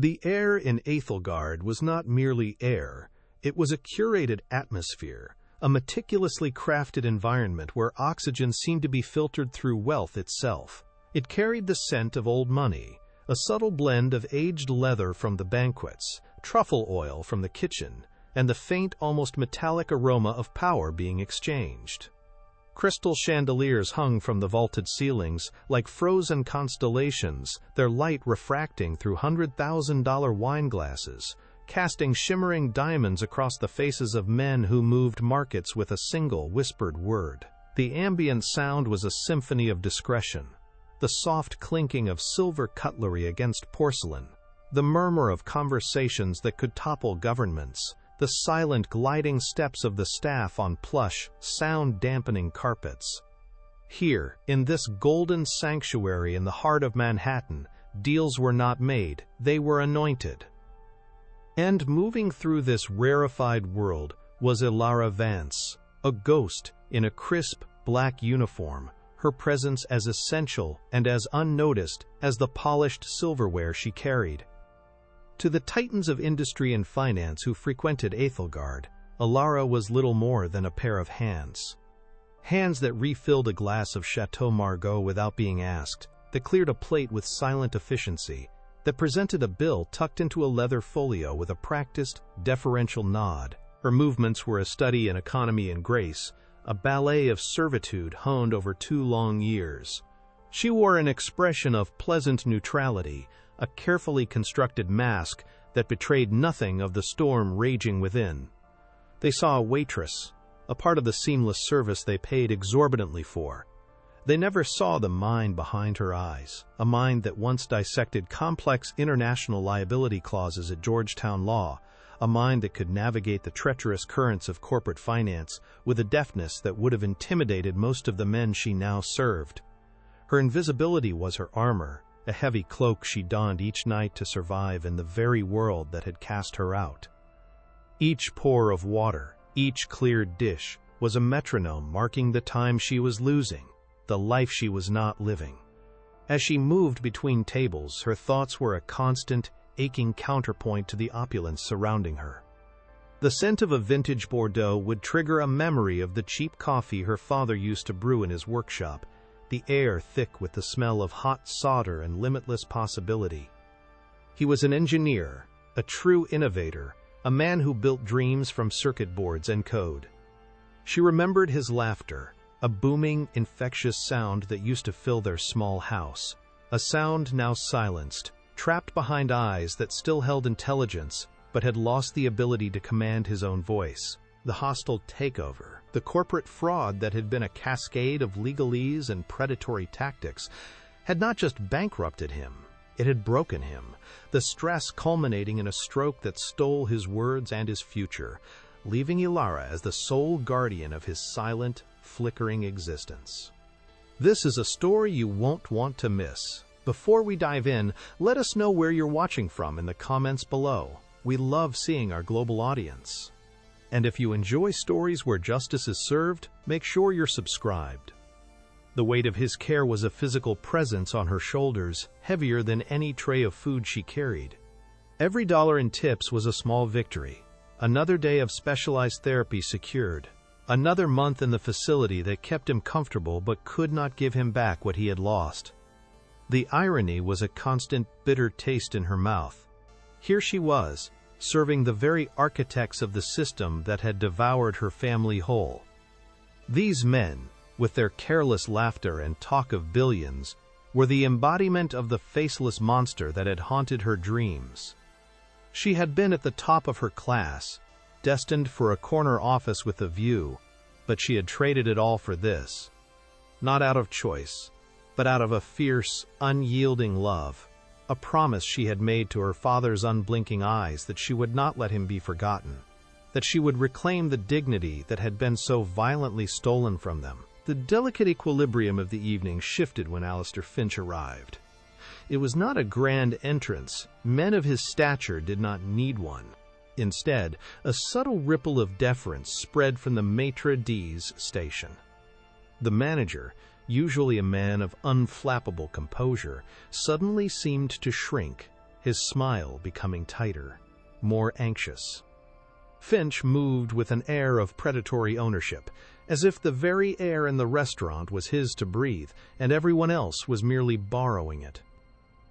The air in Æthelgard was not merely air, it was a curated atmosphere, a meticulously crafted environment where oxygen seemed to be filtered through wealth itself. It carried the scent of old money, a subtle blend of aged leather from the banquets, truffle oil from the kitchen, and the faint, almost metallic aroma of power being exchanged. Crystal chandeliers hung from the vaulted ceilings like frozen constellations, their light refracting through $100,000 wine glasses, casting shimmering diamonds across the faces of men who moved markets with a single whispered word. The ambient sound was a symphony of discretion, the soft clinking of silver cutlery against porcelain, the murmur of conversations that could topple governments, the silent gliding steps of the staff on plush, sound-dampening carpets. Here, in this golden sanctuary in the heart of Manhattan, deals were not made, they were anointed. And moving through this rarefied world was Ilara Vance, a ghost in a crisp, black uniform, her presence as essential and as unnoticed as the polished silverware she carried. To the titans of industry and finance who frequented Æthelgard, Ilara was little more than a pair of hands. Hands that refilled a glass of Chateau Margaux without being asked, that cleared a plate with silent efficiency, that presented a bill tucked into a leather folio with a practiced, deferential nod. Her movements were a study in economy and grace, a ballet of servitude honed over 2 long years. She wore an expression of pleasant neutrality, a carefully constructed mask that betrayed nothing of the storm raging within. They saw a waitress, a part of the seamless service they paid exorbitantly for. They never saw the mind behind her eyes, a mind that once dissected complex international liability clauses at Georgetown Law, a mind that could navigate the treacherous currents of corporate finance with a deftness that would have intimidated most of the men she now served. Her invisibility was her armor, a heavy cloak she donned each night to survive in the very world that had cast her out. Each pour of water, each cleared dish, was a metronome marking the time she was losing, the life she was not living. As she moved between tables, her thoughts were a constant, aching counterpoint to the opulence surrounding her. The scent of a vintage Bordeaux would trigger a memory of the cheap coffee her father used to brew in his workshop, the air thick with the smell of hot solder and limitless possibility. He was an engineer, a true innovator, a man who built dreams from circuit boards and code. She remembered his laughter, a booming, infectious sound that used to fill their small house, a sound now silenced, trapped behind eyes that still held intelligence but had lost the ability to command his own voice. The hostile takeover, the corporate fraud that had been a cascade of legalese and predatory tactics, had not just bankrupted him, it had broken him, the stress culminating in a stroke that stole his words and his future, leaving Ilara as the sole guardian of his silent, flickering existence. This is a story you won't want to miss. Before we dive in, let us know where you're watching from in the comments below. We love seeing our global audience. And if you enjoy stories where justice is served, make sure you're subscribed. The weight of his care was a physical presence on her shoulders, heavier than any tray of food she carried. Every dollar in tips was a small victory. Another day of specialized therapy secured. Another month in the facility that kept him comfortable but could not give him back what he had lost. The irony was a constant, bitter taste in her mouth. Here she was, serving the very architects of the system that had devoured her family whole. These men, with their careless laughter and talk of billions, were the embodiment of the faceless monster that had haunted her dreams. She had been at the top of her class, destined for a corner office with a view, but she had traded it all for this. Not out of choice, but out of a fierce, unyielding love. A promise she had made to her father's unblinking eyes that she would not let him be forgotten, that she would reclaim the dignity that had been so violently stolen from them. The delicate equilibrium of the evening shifted when Alistair Finch arrived. It was not a grand entrance. Men of his stature did not need one. Instead, a subtle ripple of deference spread from the maitre d's station. The manager, usually a man of unflappable composure, suddenly seemed to shrink, his smile becoming tighter, more anxious. Finch moved with an air of predatory ownership, as if the very air in the restaurant was his to breathe, and everyone else was merely borrowing it.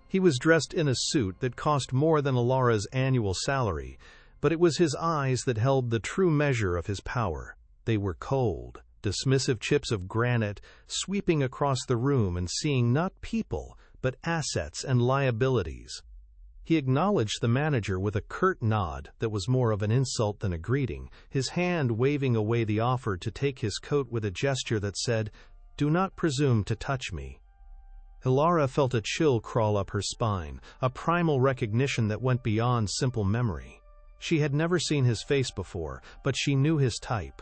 He was dressed in a suit that cost more than Alara's annual salary, but it was his eyes that held the true measure of his power. They were cold, dismissive chips of granite, sweeping across the room and seeing not people, but assets and liabilities. He acknowledged the manager with a curt nod that was more of an insult than a greeting, his hand waving away the offer to take his coat with a gesture that said, "Do not presume to touch me." Alara felt a chill crawl up her spine, a primal recognition that went beyond simple memory. She had never seen his face before, but she knew his type.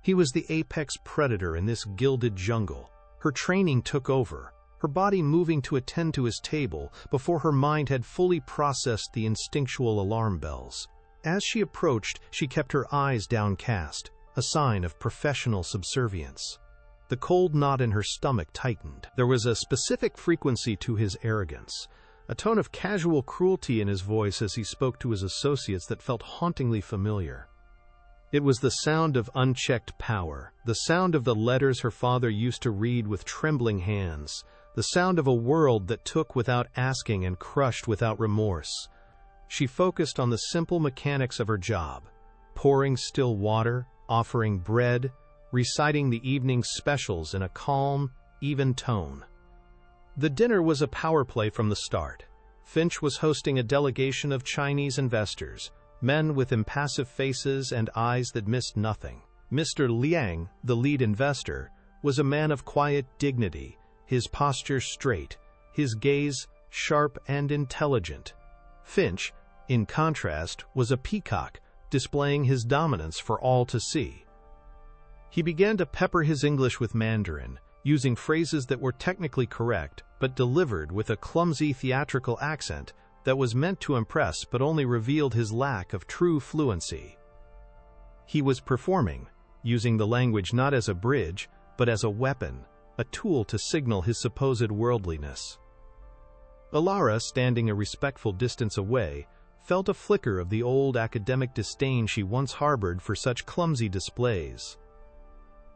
He was the apex predator in this gilded jungle. Her training took over, her body moving to attend to his table before her mind had fully processed the instinctual alarm bells. As she approached, she kept her eyes downcast, a sign of professional subservience. The cold knot in her stomach tightened. There was a specific frequency to his arrogance, a tone of casual cruelty in his voice as he spoke to his associates that felt hauntingly familiar. It was the sound of unchecked power, the sound of the letters her father used to read with trembling hands, the sound of a world that took without asking and crushed without remorse. She focused on the simple mechanics of her job, pouring still water, offering bread, reciting the evening's specials in a calm, even tone. The dinner was a power play from the start. Finch was hosting a delegation of Chinese investors, men with impassive faces and eyes that missed nothing. Mr. Liang, the lead investor, was a man of quiet dignity, his posture straight, his gaze sharp and intelligent. Finch, in contrast, was a peacock, displaying his dominance for all to see. He began to pepper his English with Mandarin, using phrases that were technically correct, but delivered with a clumsy theatrical accent that was meant to impress but only revealed his lack of true fluency. He was performing, using the language not as a bridge, but as a weapon, a tool to signal his supposed worldliness. Alara, standing a respectful distance away, felt a flicker of the old academic disdain she once harbored for such clumsy displays.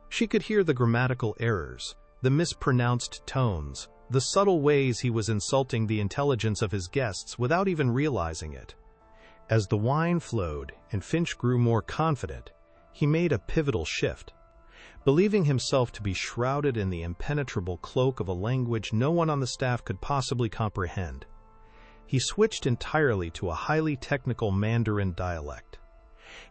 She could hear the grammatical errors, the mispronounced tones, the subtle ways he was insulting the intelligence of his guests without even realizing it. As the wine flowed and Finch grew more confident, he made a pivotal shift. Believing himself to be shrouded in the impenetrable cloak of a language no one on the staff could possibly comprehend, he switched entirely to a highly technical Mandarin dialect.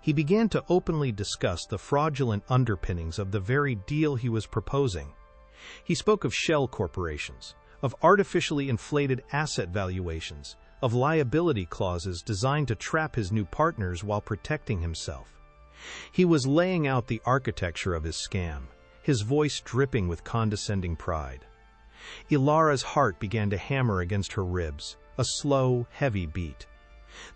He began to openly discuss the fraudulent underpinnings of the very deal he was proposing. He spoke of shell corporations, of artificially inflated asset valuations, of liability clauses designed to trap his new partners while protecting himself. He was laying out the architecture of his scam, his voice dripping with condescending pride. Ilara's heart began to hammer against her ribs, a slow, heavy beat.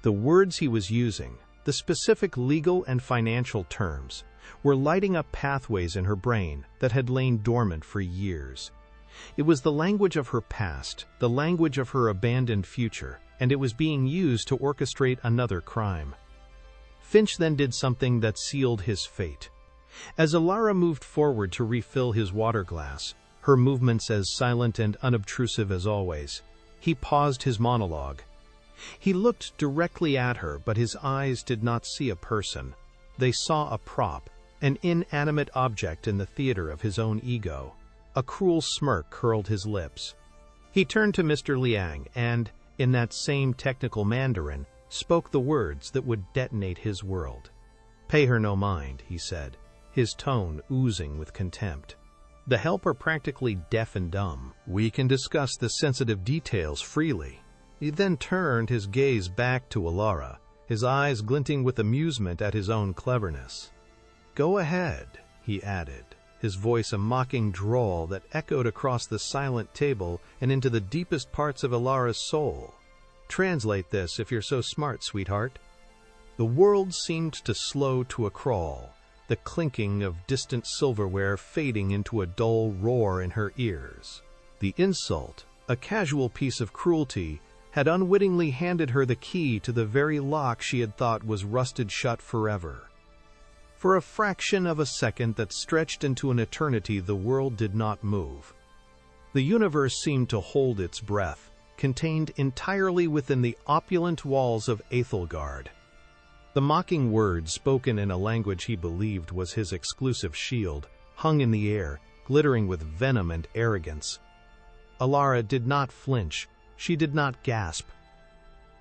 The words he was using, the specific legal and financial terms, were lighting up pathways in her brain that had lain dormant for years. It was the language of her past, the language of her abandoned future, and it was being used to orchestrate another crime. Finch then did something that sealed his fate. As Alara moved forward to refill his water glass, her movements as silent and unobtrusive as always, he paused his monologue. He looked directly at her, but his eyes did not see a person. They saw a prop, an inanimate object in the theater of his own ego. A cruel smirk curled his lips. He turned to Mr. Liang and, in that same technical Mandarin, spoke the words that would detonate his world. "Pay her no mind," he said, his tone oozing with contempt. "The help are practically deaf and dumb. We can discuss the sensitive details freely." He then turned his gaze back to Alara, his eyes glinting with amusement at his own cleverness. "Go ahead," he added, his voice a mocking drawl that echoed across the silent table and into the deepest parts of Alara's soul. "Translate this if you're so smart, sweetheart." The world seemed to slow to a crawl, the clinking of distant silverware fading into a dull roar in her ears. The insult, a casual piece of cruelty, had unwittingly handed her the key to the very lock she had thought was rusted shut forever. For a fraction of a second that stretched into an eternity, the world did not move. The universe seemed to hold its breath, contained entirely within the opulent walls of Æthelgard. The mocking words, spoken in a language he believed was his exclusive shield, hung in the air, glittering with venom and arrogance. Alara did not flinch. She did not gasp.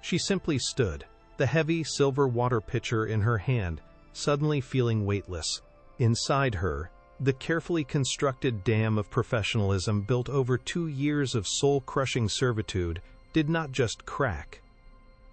She simply stood, the heavy silver water pitcher in her hand, suddenly feeling weightless. Inside her, the carefully constructed dam of professionalism built over 2 years of soul-crushing servitude did not just crack.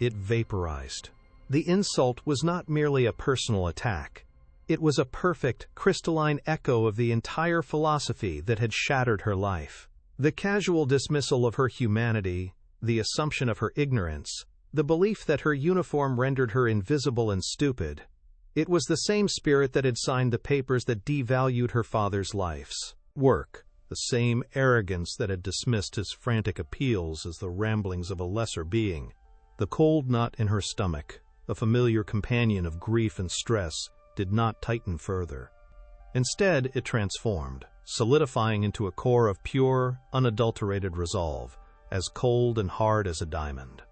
It vaporized. The insult was not merely a personal attack. It was a perfect, crystalline echo of the entire philosophy that had shattered her life. The casual dismissal of her humanity, the assumption of her ignorance, the belief that her uniform rendered her invisible and stupid. It was the same spirit that had signed the papers that devalued her father's life's work, the same arrogance that had dismissed his frantic appeals as the ramblings of a lesser being. The cold knot in her stomach, a familiar companion of grief and stress, did not tighten further. Instead, it transformed, solidifying into a core of pure, unadulterated resolve, as cold and hard as a diamond.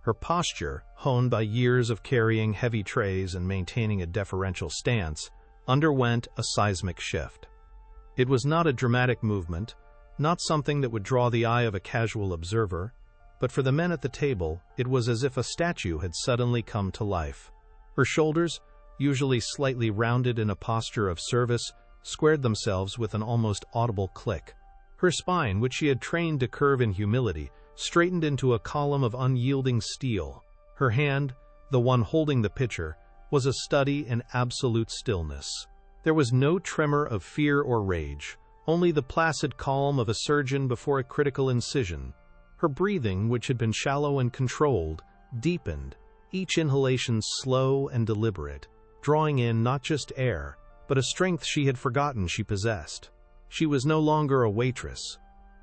Her posture, honed by years of carrying heavy trays and maintaining a deferential stance, underwent a seismic shift. It was not a dramatic movement, not something that would draw the eye of a casual observer, but for the men at the table, it was as if a statue had suddenly come to life. Her shoulders, usually slightly rounded in a posture of service, squared themselves with an almost audible click. Her spine, which she had trained to curve in humility, straightened into a column of unyielding steel. Her hand, the one holding the pitcher, was a study in absolute stillness. There was no tremor of fear or rage, only the placid calm of a surgeon before a critical incision. Her breathing, which had been shallow and controlled, deepened, each inhalation slow and deliberate, drawing in not just air, but a strength she had forgotten she possessed. She was no longer a waitress.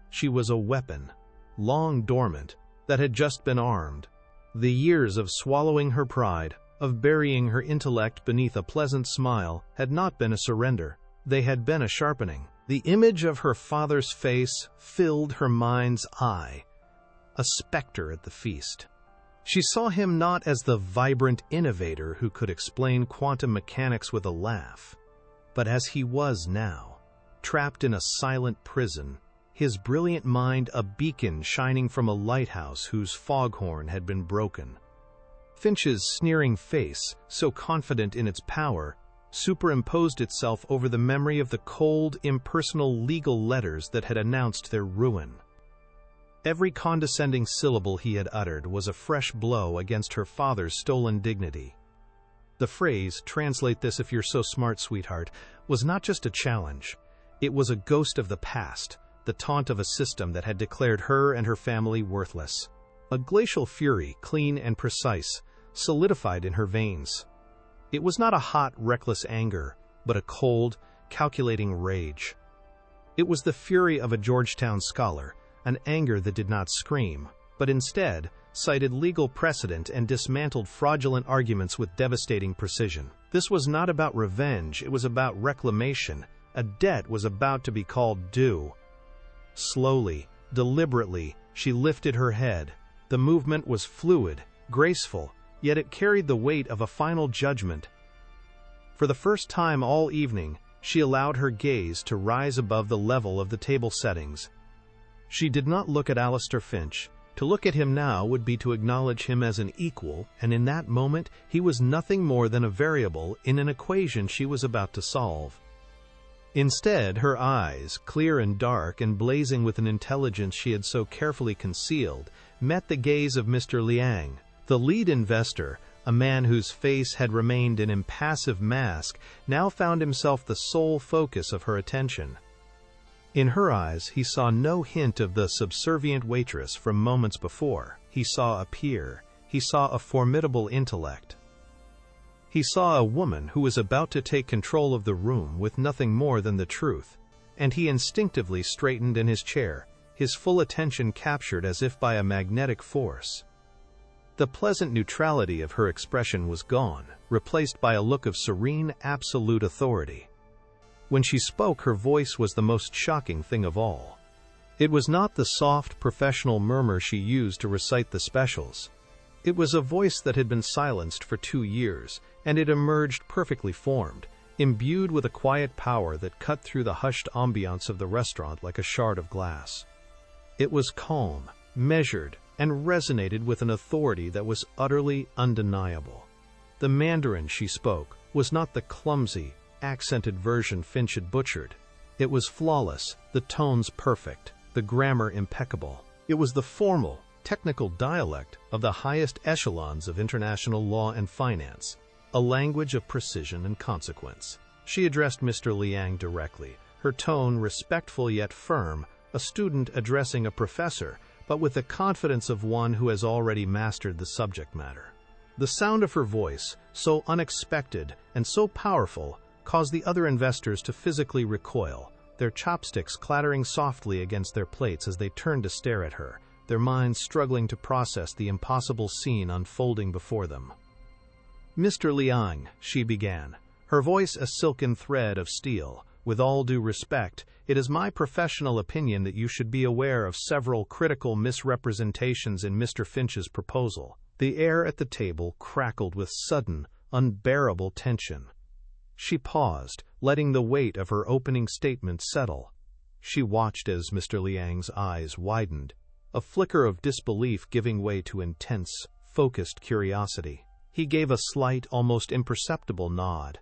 She was a weapon, long dormant, that had just been armed. The years of swallowing her pride, of burying her intellect beneath a pleasant smile, had not been a surrender. They had been a sharpening. The image of her father's face filled her mind's eye, a specter at the feast. She saw him not as the vibrant innovator who could explain quantum mechanics with a laugh, but as he was now, trapped in a silent prison, his brilliant mind a beacon shining from a lighthouse whose foghorn had been broken. Finch's sneering face, so confident in its power, superimposed itself over the memory of the cold, impersonal legal letters that had announced their ruin. Every condescending syllable he had uttered was a fresh blow against her father's stolen dignity. The phrase, "Translate this if you're so smart, sweetheart," was not just a challenge. It was a ghost of the past, the taunt of a system that had declared her and her family worthless. A glacial fury, clean and precise, solidified in her veins. It was not a hot, reckless anger, but a cold, calculating rage. It was the fury of a Georgetown scholar, an anger that did not scream, but instead cited legal precedent and dismantled fraudulent arguments with devastating precision. This was not about revenge, it was about reclamation. A debt was about to be called due. Slowly, deliberately, she lifted her head. The movement was fluid, graceful, yet it carried the weight of a final judgment. For the first time all evening, she allowed her gaze to rise above the level of the table settings. She did not look at Alistair Finch. To look at him now would be to acknowledge him as an equal, and in that moment he was nothing more than a variable in an equation she was about to solve. Instead, her eyes, clear and dark and blazing with an intelligence she had so carefully concealed, met the gaze of Mr. Liang, the lead investor, a man whose face had remained an impassive mask, now found himself the sole focus of her attention. In her eyes, he saw no hint of the subservient waitress from moments before. He saw a peer. He saw a formidable intellect. He saw a woman who was about to take control of the room with nothing more than the truth, and he instinctively straightened in his chair, his full attention captured as if by a magnetic force. The pleasant neutrality of her expression was gone, replaced by a look of serene, absolute authority. When she spoke, her voice was the most shocking thing of all. It was not the soft, professional murmur she used to recite the specials. It was a voice that had been silenced for 2 years, and it emerged perfectly formed, imbued with a quiet power that cut through the hushed ambiance of the restaurant like a shard of glass. It was calm, measured, and resonated with an authority that was utterly undeniable. The Mandarin she spoke was not the clumsy, accented version Finch had butchered. It was flawless, the tones perfect, the grammar impeccable. It was the formal, technical dialect of the highest echelons of international law and finance, a language of precision and consequence. She addressed Mr. Liang directly, her tone respectful yet firm, a student addressing a professor, but with the confidence of one who has already mastered the subject matter. The sound of her voice, so unexpected and so powerful, caused the other investors to physically recoil, their chopsticks clattering softly against their plates as they turned to stare at her, their minds struggling to process the impossible scene unfolding before them. "Mr. Liang," she began, her voice a silken thread of steel, "with all due respect, it is my professional opinion that you should be aware of several critical misrepresentations in Mr. Finch's proposal." The air at the table crackled with sudden, unbearable tension. She paused, letting the weight of her opening statement settle. She watched as Mr. Liang's eyes widened, a flicker of disbelief giving way to intense, focused curiosity. He gave a slight, almost imperceptible nod,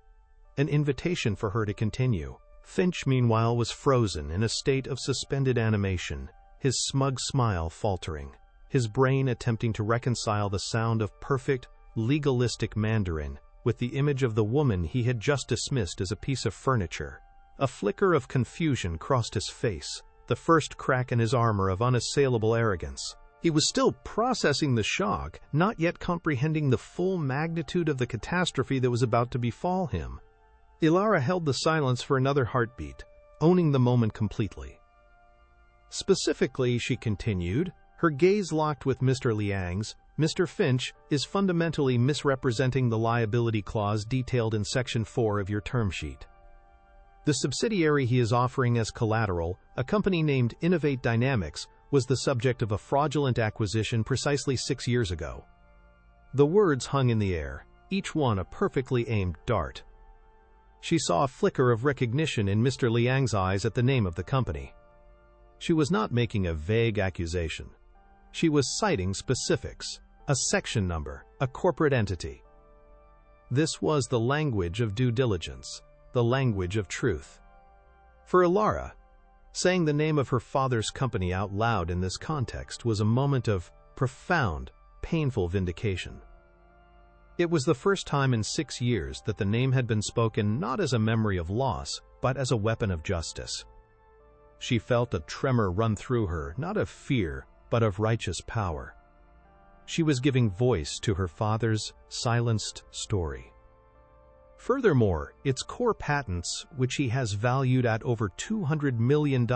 an invitation for her to continue. Finch, meanwhile, was frozen in a state of suspended animation, his smug smile faltering, his brain attempting to reconcile the sound of perfect, legalistic Mandarin with the image of the woman he had just dismissed as a piece of furniture. A flicker of confusion crossed his face, the first crack in his armor of unassailable arrogance. He was still processing the shock, not yet comprehending the full magnitude of the catastrophe that was about to befall him. Ilara held the silence for another heartbeat, owning the moment completely. Specifically, she continued, her gaze locked with Mr. Liang's, "Mr. Finch is fundamentally misrepresenting the liability clause detailed in Section 4 of your term sheet. The subsidiary he is offering as collateral, a company named Innovate Dynamics, was the subject of a fraudulent acquisition precisely 6 years ago." The words hung in the air, each one a perfectly aimed dart. She saw a flicker of recognition in Mr. Liang's eyes at the name of the company. She was not making a vague accusation. She was citing specifics, a section number, a corporate entity. This was the language of due diligence, the language of truth. For Ilara, saying the name of her father's company out loud in this context was a moment of profound, painful vindication. It was the first time in 6 years that the name had been spoken not as a memory of loss, but as a weapon of justice. She felt a tremor run through her, not of fear, but of righteous power. She was giving voice to her father's silenced story. Furthermore, its core patents, which he has valued at over $200 million,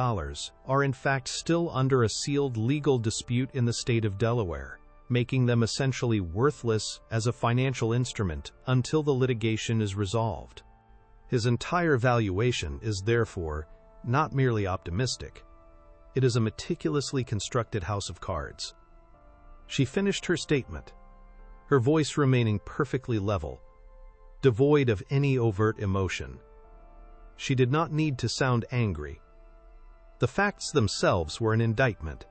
are in fact still under a sealed legal dispute in the state of Delaware, making them essentially worthless as a financial instrument until the litigation is resolved. His entire valuation is therefore not merely optimistic. It is a meticulously constructed house of cards. She finished her statement, her voice remaining perfectly level, devoid of any overt emotion. She did not need to sound angry. The facts themselves were an indictment.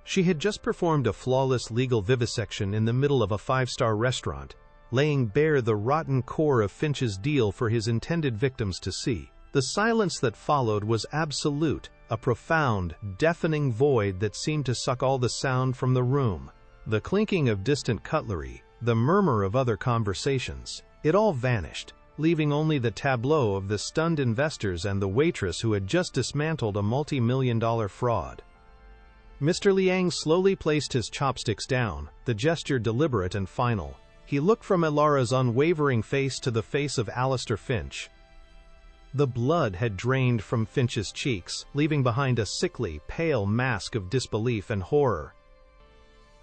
She had just performed a flawless legal vivisection in the middle of a 5-star restaurant, laying bare the rotten core of Finch's deal for his intended victims to see. The silence that followed was absolute, a profound, deafening void that seemed to suck all the sound from the room. The clinking of distant cutlery, the murmur of other conversations, it all vanished, leaving only the tableau of the stunned investors and the waitress who had just dismantled a multi-million-dollar fraud. Mr. Liang slowly placed his chopsticks down, the gesture deliberate and final. He looked from Ilara's unwavering face to the face of Alistair Finch. The blood had drained from Finch's cheeks, leaving behind a sickly, pale mask of disbelief and horror.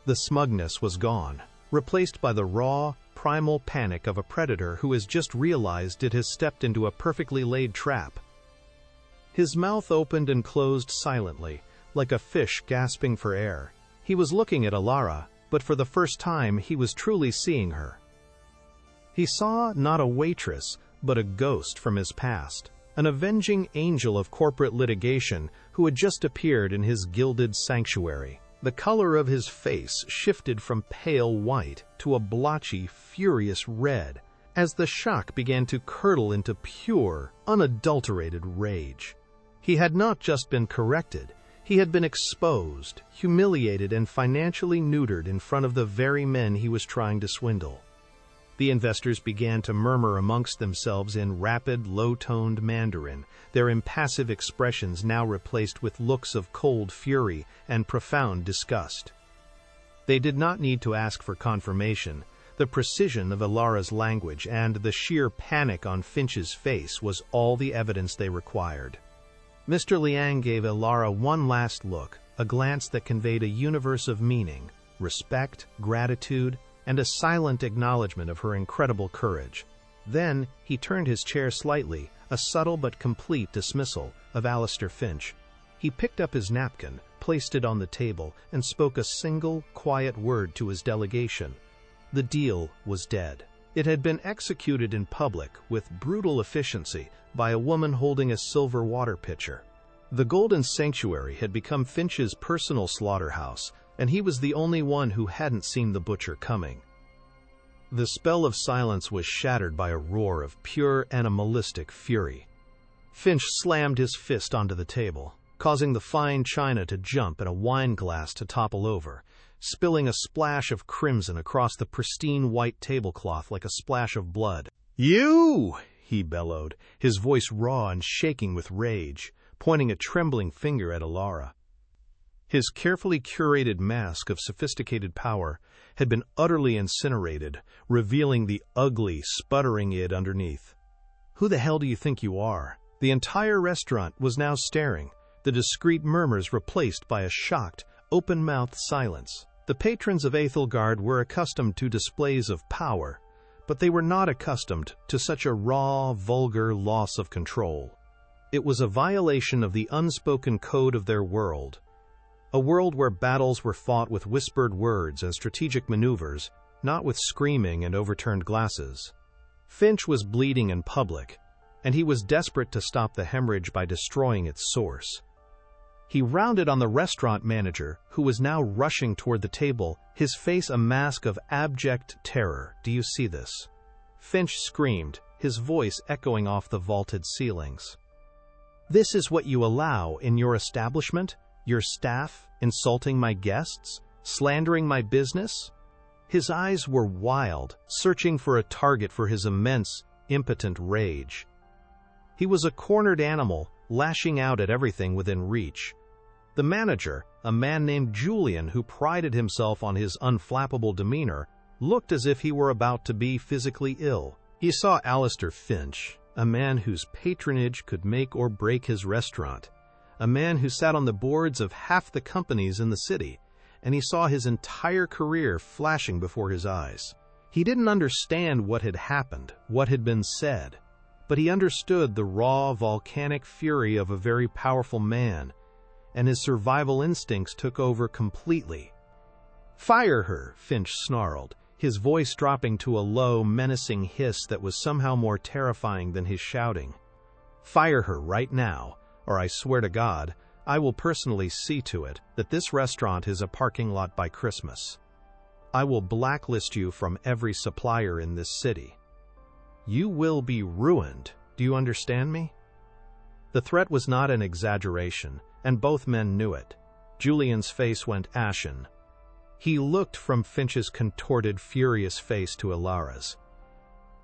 The smugness was gone, replaced by the raw, primal panic of a predator who has just realized it has stepped into a perfectly laid trap. His mouth opened and closed silently, like a fish gasping for air. He was looking at Alara, but for the first time he was truly seeing her. He saw not a waitress, but a ghost from his past, an avenging angel of corporate litigation who had just appeared in his gilded sanctuary. The color of his face shifted from pale white to a blotchy, furious red, as the shock began to curdle into pure, unadulterated rage. He had not just been corrected, he had been exposed, humiliated, and financially neutered in front of the very men he was trying to swindle. The investors began to murmur amongst themselves in rapid, low-toned Mandarin, their impassive expressions now replaced with looks of cold fury and profound disgust. They did not need to ask for confirmation. The precision of Alara's language and the sheer panic on Finch's face was all the evidence they required. Mr. Liang gave Alara one last look, a glance that conveyed a universe of meaning, respect, gratitude, and a silent acknowledgement of her incredible courage. Then he turned his chair slightly, a subtle but complete dismissal of Alistair Finch. He picked up his napkin, placed it on the table, and spoke a single, quiet word to his delegation. The deal was dead. It had been executed in public with brutal efficiency by a woman holding a silver water pitcher. The Golden Sanctuary had become Finch's personal slaughterhouse, and he was the only one who hadn't seen the butcher coming. The spell of silence was shattered by a roar of pure animalistic fury. Finch slammed his fist onto the table, causing the fine china to jump and a wine glass to topple over, spilling a splash of crimson across the pristine white tablecloth like a splash of blood. "You!" he bellowed, his voice raw and shaking with rage, pointing a trembling finger at Alara. His carefully curated mask of sophisticated power had been utterly incinerated, revealing the ugly, sputtering id underneath. "Who the hell do you think you are?" The entire restaurant was now staring, the discreet murmurs replaced by a shocked, open-mouthed silence. The patrons of Aethelgard were accustomed to displays of power, but they were not accustomed to such a raw, vulgar loss of control. It was a violation of the unspoken code of their world, a world where battles were fought with whispered words and strategic maneuvers, not with screaming and overturned glasses. Finch was bleeding in public, and he was desperate to stop the hemorrhage by destroying its source. He rounded on the restaurant manager, who was now rushing toward the table, his face a mask of abject terror. "Do you see this?" Finch screamed, his voice echoing off the vaulted ceilings. "This is what you allow in your establishment? Your staff, insulting my guests, slandering my business?" His eyes were wild, searching for a target for his immense, impotent rage. He was a cornered animal, lashing out at everything within reach. The manager, a man named Julian who prided himself on his unflappable demeanor, looked as if he were about to be physically ill. He saw Alistair Finch, a man whose patronage could make or break his restaurant, a man who sat on the boards of half the companies in the city, and he saw his entire career flashing before his eyes. He didn't understand what had happened, what had been said, but he understood the raw, volcanic fury of a very powerful man, and his survival instincts took over completely. "Fire her," Finch snarled, his voice dropping to a low, menacing hiss that was somehow more terrifying than his shouting. "Fire her right now, or I swear to God, I will personally see to it that this restaurant is a parking lot by Christmas. I will blacklist you from every supplier in this city. You will be ruined. Do you understand me?" The threat was not an exaggeration, and both men knew it. Julian's face went ashen. He looked from Finch's contorted, furious face to Alara's.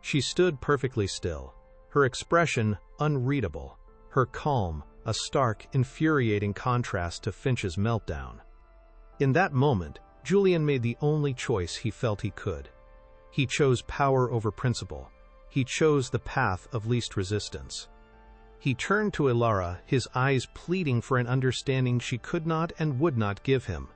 She stood perfectly still, her expression unreadable, her calm a stark, infuriating contrast to Finch's meltdown. In that moment, Julian made the only choice he felt he could. He chose power over principle. He chose the path of least resistance. He turned to Ilara, his eyes pleading for an understanding she could not and would not give him.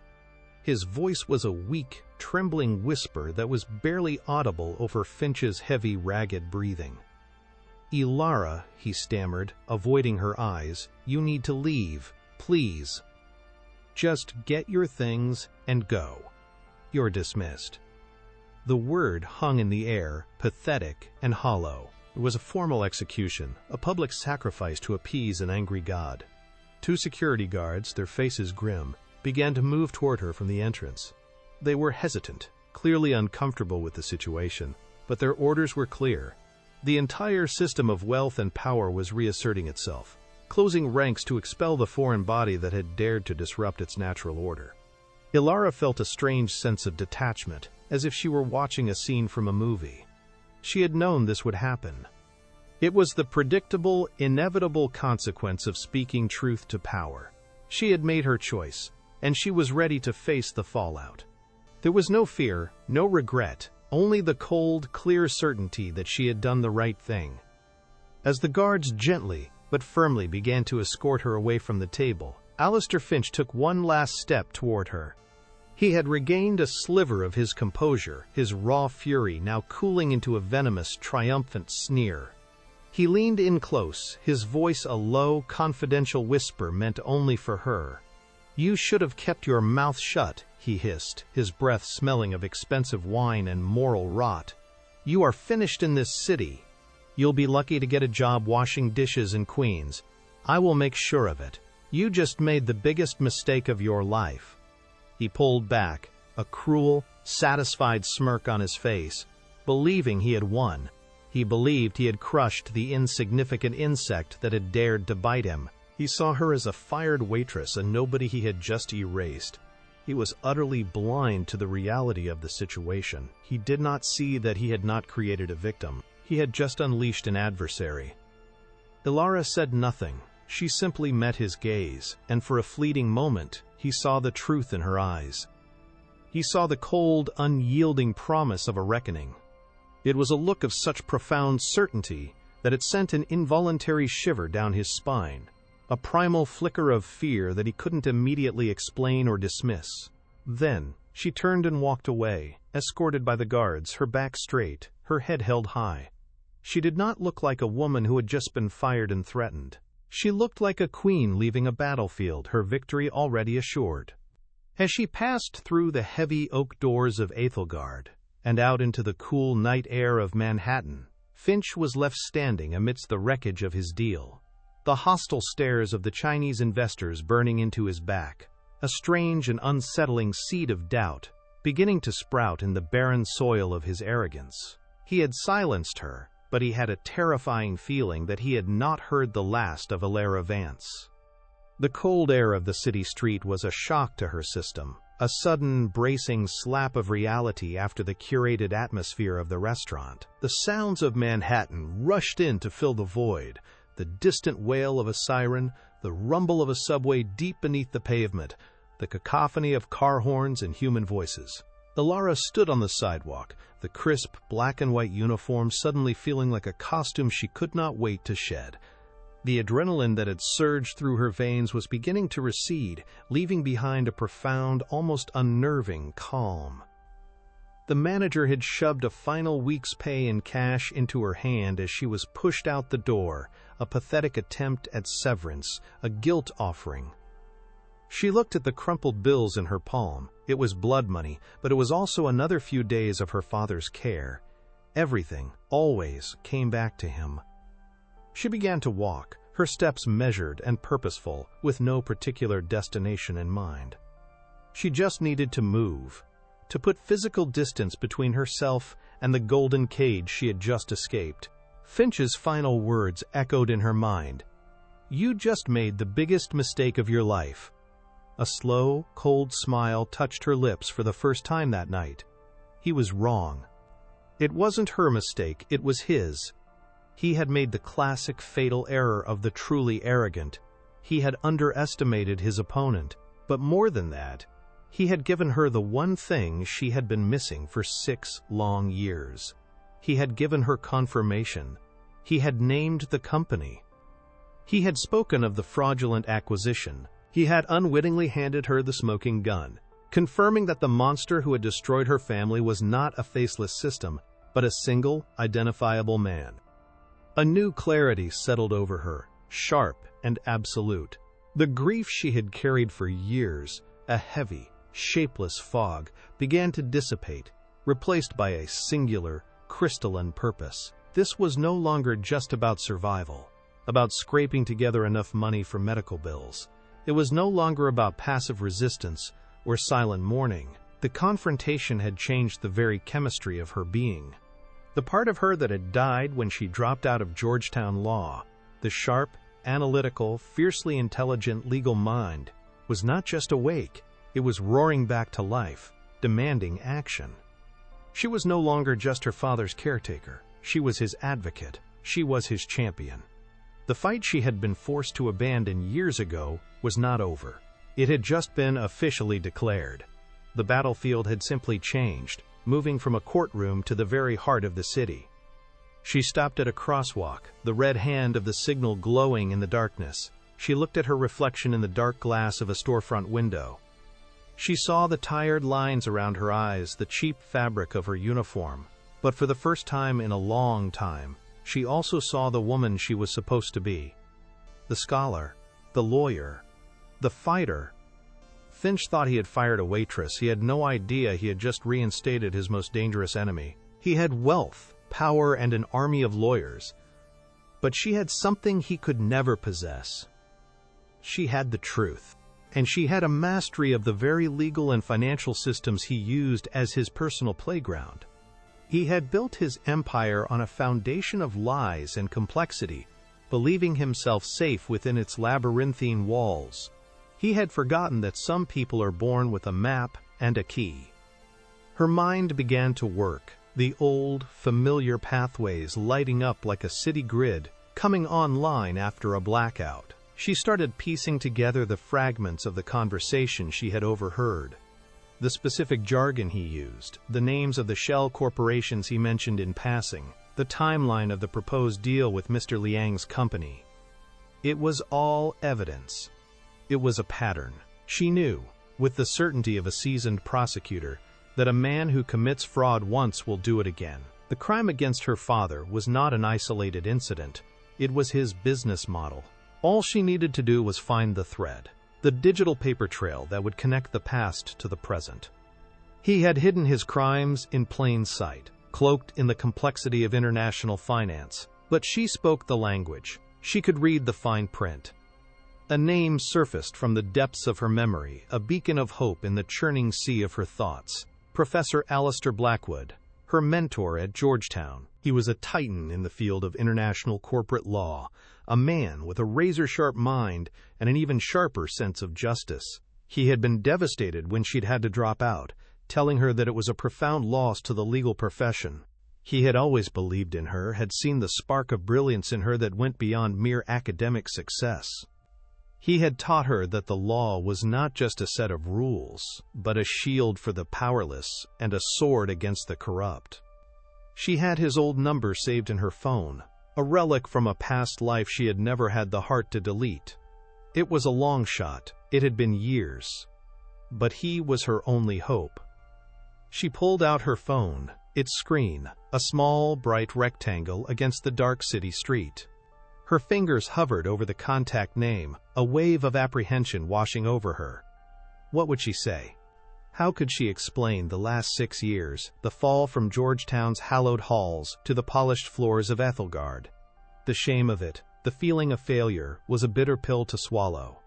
His voice was a weak, trembling whisper that was barely audible over Finch's heavy, ragged breathing. "Ilara," he stammered, avoiding her eyes, "you need to leave, please. Just get your things and go. You're dismissed." The word hung in the air, pathetic and hollow. It was a formal execution, a public sacrifice to appease an angry god. 2 security guards, their faces grim, began to move toward her from the entrance. They were hesitant, clearly uncomfortable with the situation, but their orders were clear. The entire system of wealth and power was reasserting itself, closing ranks to expel the foreign body that had dared to disrupt its natural order. Ilara felt a strange sense of detachment, as if she were watching a scene from a movie. She had known this would happen. It was the predictable, inevitable consequence of speaking truth to power. She had made her choice, and she was ready to face the fallout. There was no fear, no regret, only the cold, clear certainty that she had done the right thing. As the guards gently but firmly began to escort her away from the table, Alistair Finch took one last step toward her. He had regained a sliver of his composure, his raw fury now cooling into a venomous, triumphant sneer. He leaned in close, his voice a low, confidential whisper meant only for her. "You should have kept your mouth shut," he hissed, his breath smelling of expensive wine and moral rot. "You are finished in this city. You'll be lucky to get a job washing dishes in Queens. I will make sure of it. You just made the biggest mistake of your life." He pulled back, a cruel, satisfied smirk on his face, believing he had won. He believed he had crushed the insignificant insect that had dared to bite him. He saw her as a fired waitress, a nobody he had just erased. He was utterly blind to the reality of the situation. He did not see that he had not created a victim. He had just unleashed an adversary. Ilara said nothing. She simply met his gaze, and for a fleeting moment, he saw the truth in her eyes. He saw the cold, unyielding promise of a reckoning. It was a look of such profound certainty that it sent an involuntary shiver down his spine, a primal flicker of fear that he couldn't immediately explain or dismiss. Then, she turned and walked away, escorted by the guards, her back straight, her head held high. She did not look like a woman who had just been fired and threatened. She looked like a queen leaving a battlefield, her victory already assured. As she passed through the heavy oak doors of Æthelgard and out into the cool night air of Manhattan, Finch was left standing amidst the wreckage of his deal, the hostile stares of the Chinese investors burning into his back, a strange and unsettling seed of doubt beginning to sprout in the barren soil of his arrogance. He had silenced her, but he had a terrifying feeling that he had not heard the last of Ilara Vance. The cold air of the city street was a shock to her system, a sudden, bracing slap of reality after the curated atmosphere of the restaurant. The sounds of Manhattan rushed in to fill the void, the distant wail of a siren, the rumble of a subway deep beneath the pavement, the cacophony of car horns and human voices. Ilara stood on the sidewalk, the crisp black and white uniform suddenly feeling like a costume she could not wait to shed. The adrenaline that had surged through her veins was beginning to recede, leaving behind a profound, almost unnerving calm. The manager had shoved a final week's pay in cash into her hand as she was pushed out the door, a pathetic attempt at severance, a guilt offering. She looked at the crumpled bills in her palm. It was blood money, but it was also another few days of her father's care. Everything, always, came back to him. She began to walk, her steps measured and purposeful, with no particular destination in mind. She just needed to move, to put physical distance between herself and the golden cage she had just escaped. Finch's final words echoed in her mind. "You just made the biggest mistake of your life." A slow, cold smile touched her lips for the first time that night. He was wrong. It wasn't her mistake, it was his. He had made the classic fatal error of the truly arrogant. He had underestimated his opponent, but more than that, he had given her the one thing she had been missing for 6 long years. He had given her confirmation. He had named the company. He had spoken of the fraudulent acquisition. He had unwittingly handed her the smoking gun, confirming that the monster who had destroyed her family was not a faceless system, but a single, identifiable man. A new clarity settled over her, sharp and absolute. The grief she had carried for years, a heavy, shapeless fog, began to dissipate, replaced by a singular, crystalline purpose. This was no longer just about survival, about scraping together enough money for medical bills. It was no longer about passive resistance or silent mourning. The confrontation had changed the very chemistry of her being. The part of her that had died when she dropped out of Georgetown law, the sharp, analytical, fiercely intelligent legal mind, was not just awake, it was roaring back to life, demanding action. She was no longer just her father's caretaker. She was his advocate. She was his champion. The fight she had been forced to abandon years ago was not over. It had just been officially declared. The battlefield had simply changed, moving from a courtroom to the very heart of the city. She stopped at a crosswalk, the red hand of the signal glowing in the darkness. She looked at her reflection in the dark glass of a storefront window. She saw the tired lines around her eyes, the cheap fabric of her uniform. But for the first time in a long time, she also saw the woman she was supposed to be. The scholar, the lawyer, the fighter. Finch thought he had fired a waitress. He had no idea he had just reinstated his most dangerous enemy. He had wealth, power, and an army of lawyers. But she had something he could never possess. She had the truth. And she had a mastery of the very legal and financial systems he used as his personal playground. He had built his empire on a foundation of lies and complexity, believing himself safe within its labyrinthine walls. He had forgotten that some people are born with a map and a key. Her mind began to work, the old, familiar pathways lighting up like a city grid, coming online after a blackout. She started piecing together the fragments of the conversation she had overheard. The specific jargon he used, the names of the shell corporations he mentioned in passing, the timeline of the proposed deal with Mr. Liang's company. It was all evidence. It was a pattern. She knew, with the certainty of a seasoned prosecutor, that a man who commits fraud once will do it again. The crime against her father was not an isolated incident. It was his business model. All she needed to do was find the thread, the digital paper trail that would connect the past to the present. He had hidden his crimes in plain sight, cloaked in the complexity of international finance. But she spoke the language. She could read the fine print. A name surfaced from the depths of her memory, a beacon of hope in the churning sea of her thoughts. Professor Alistair Blackwood, her mentor at Georgetown. He was a titan in the field of international corporate law, a man with a razor-sharp mind and an even sharper sense of justice. He had been devastated when she'd had to drop out, telling her that it was a profound loss to the legal profession. He had always believed in her, had seen the spark of brilliance in her that went beyond mere academic success. He had taught her that the law was not just a set of rules, but a shield for the powerless and a sword against the corrupt. She had his old number saved in her phone, a relic from a past life she had never had the heart to delete. It was a long shot. It had been years. But he was her only hope. She pulled out her phone, its screen, a small, bright rectangle against the dark city street. Her fingers hovered over the contact name, a wave of apprehension washing over her. What would she say? How could she explain the last 6 years, the fall from Georgetown's hallowed halls to the polished floors of Ethelgard? The shame of it, the feeling of failure, was a bitter pill to swallow.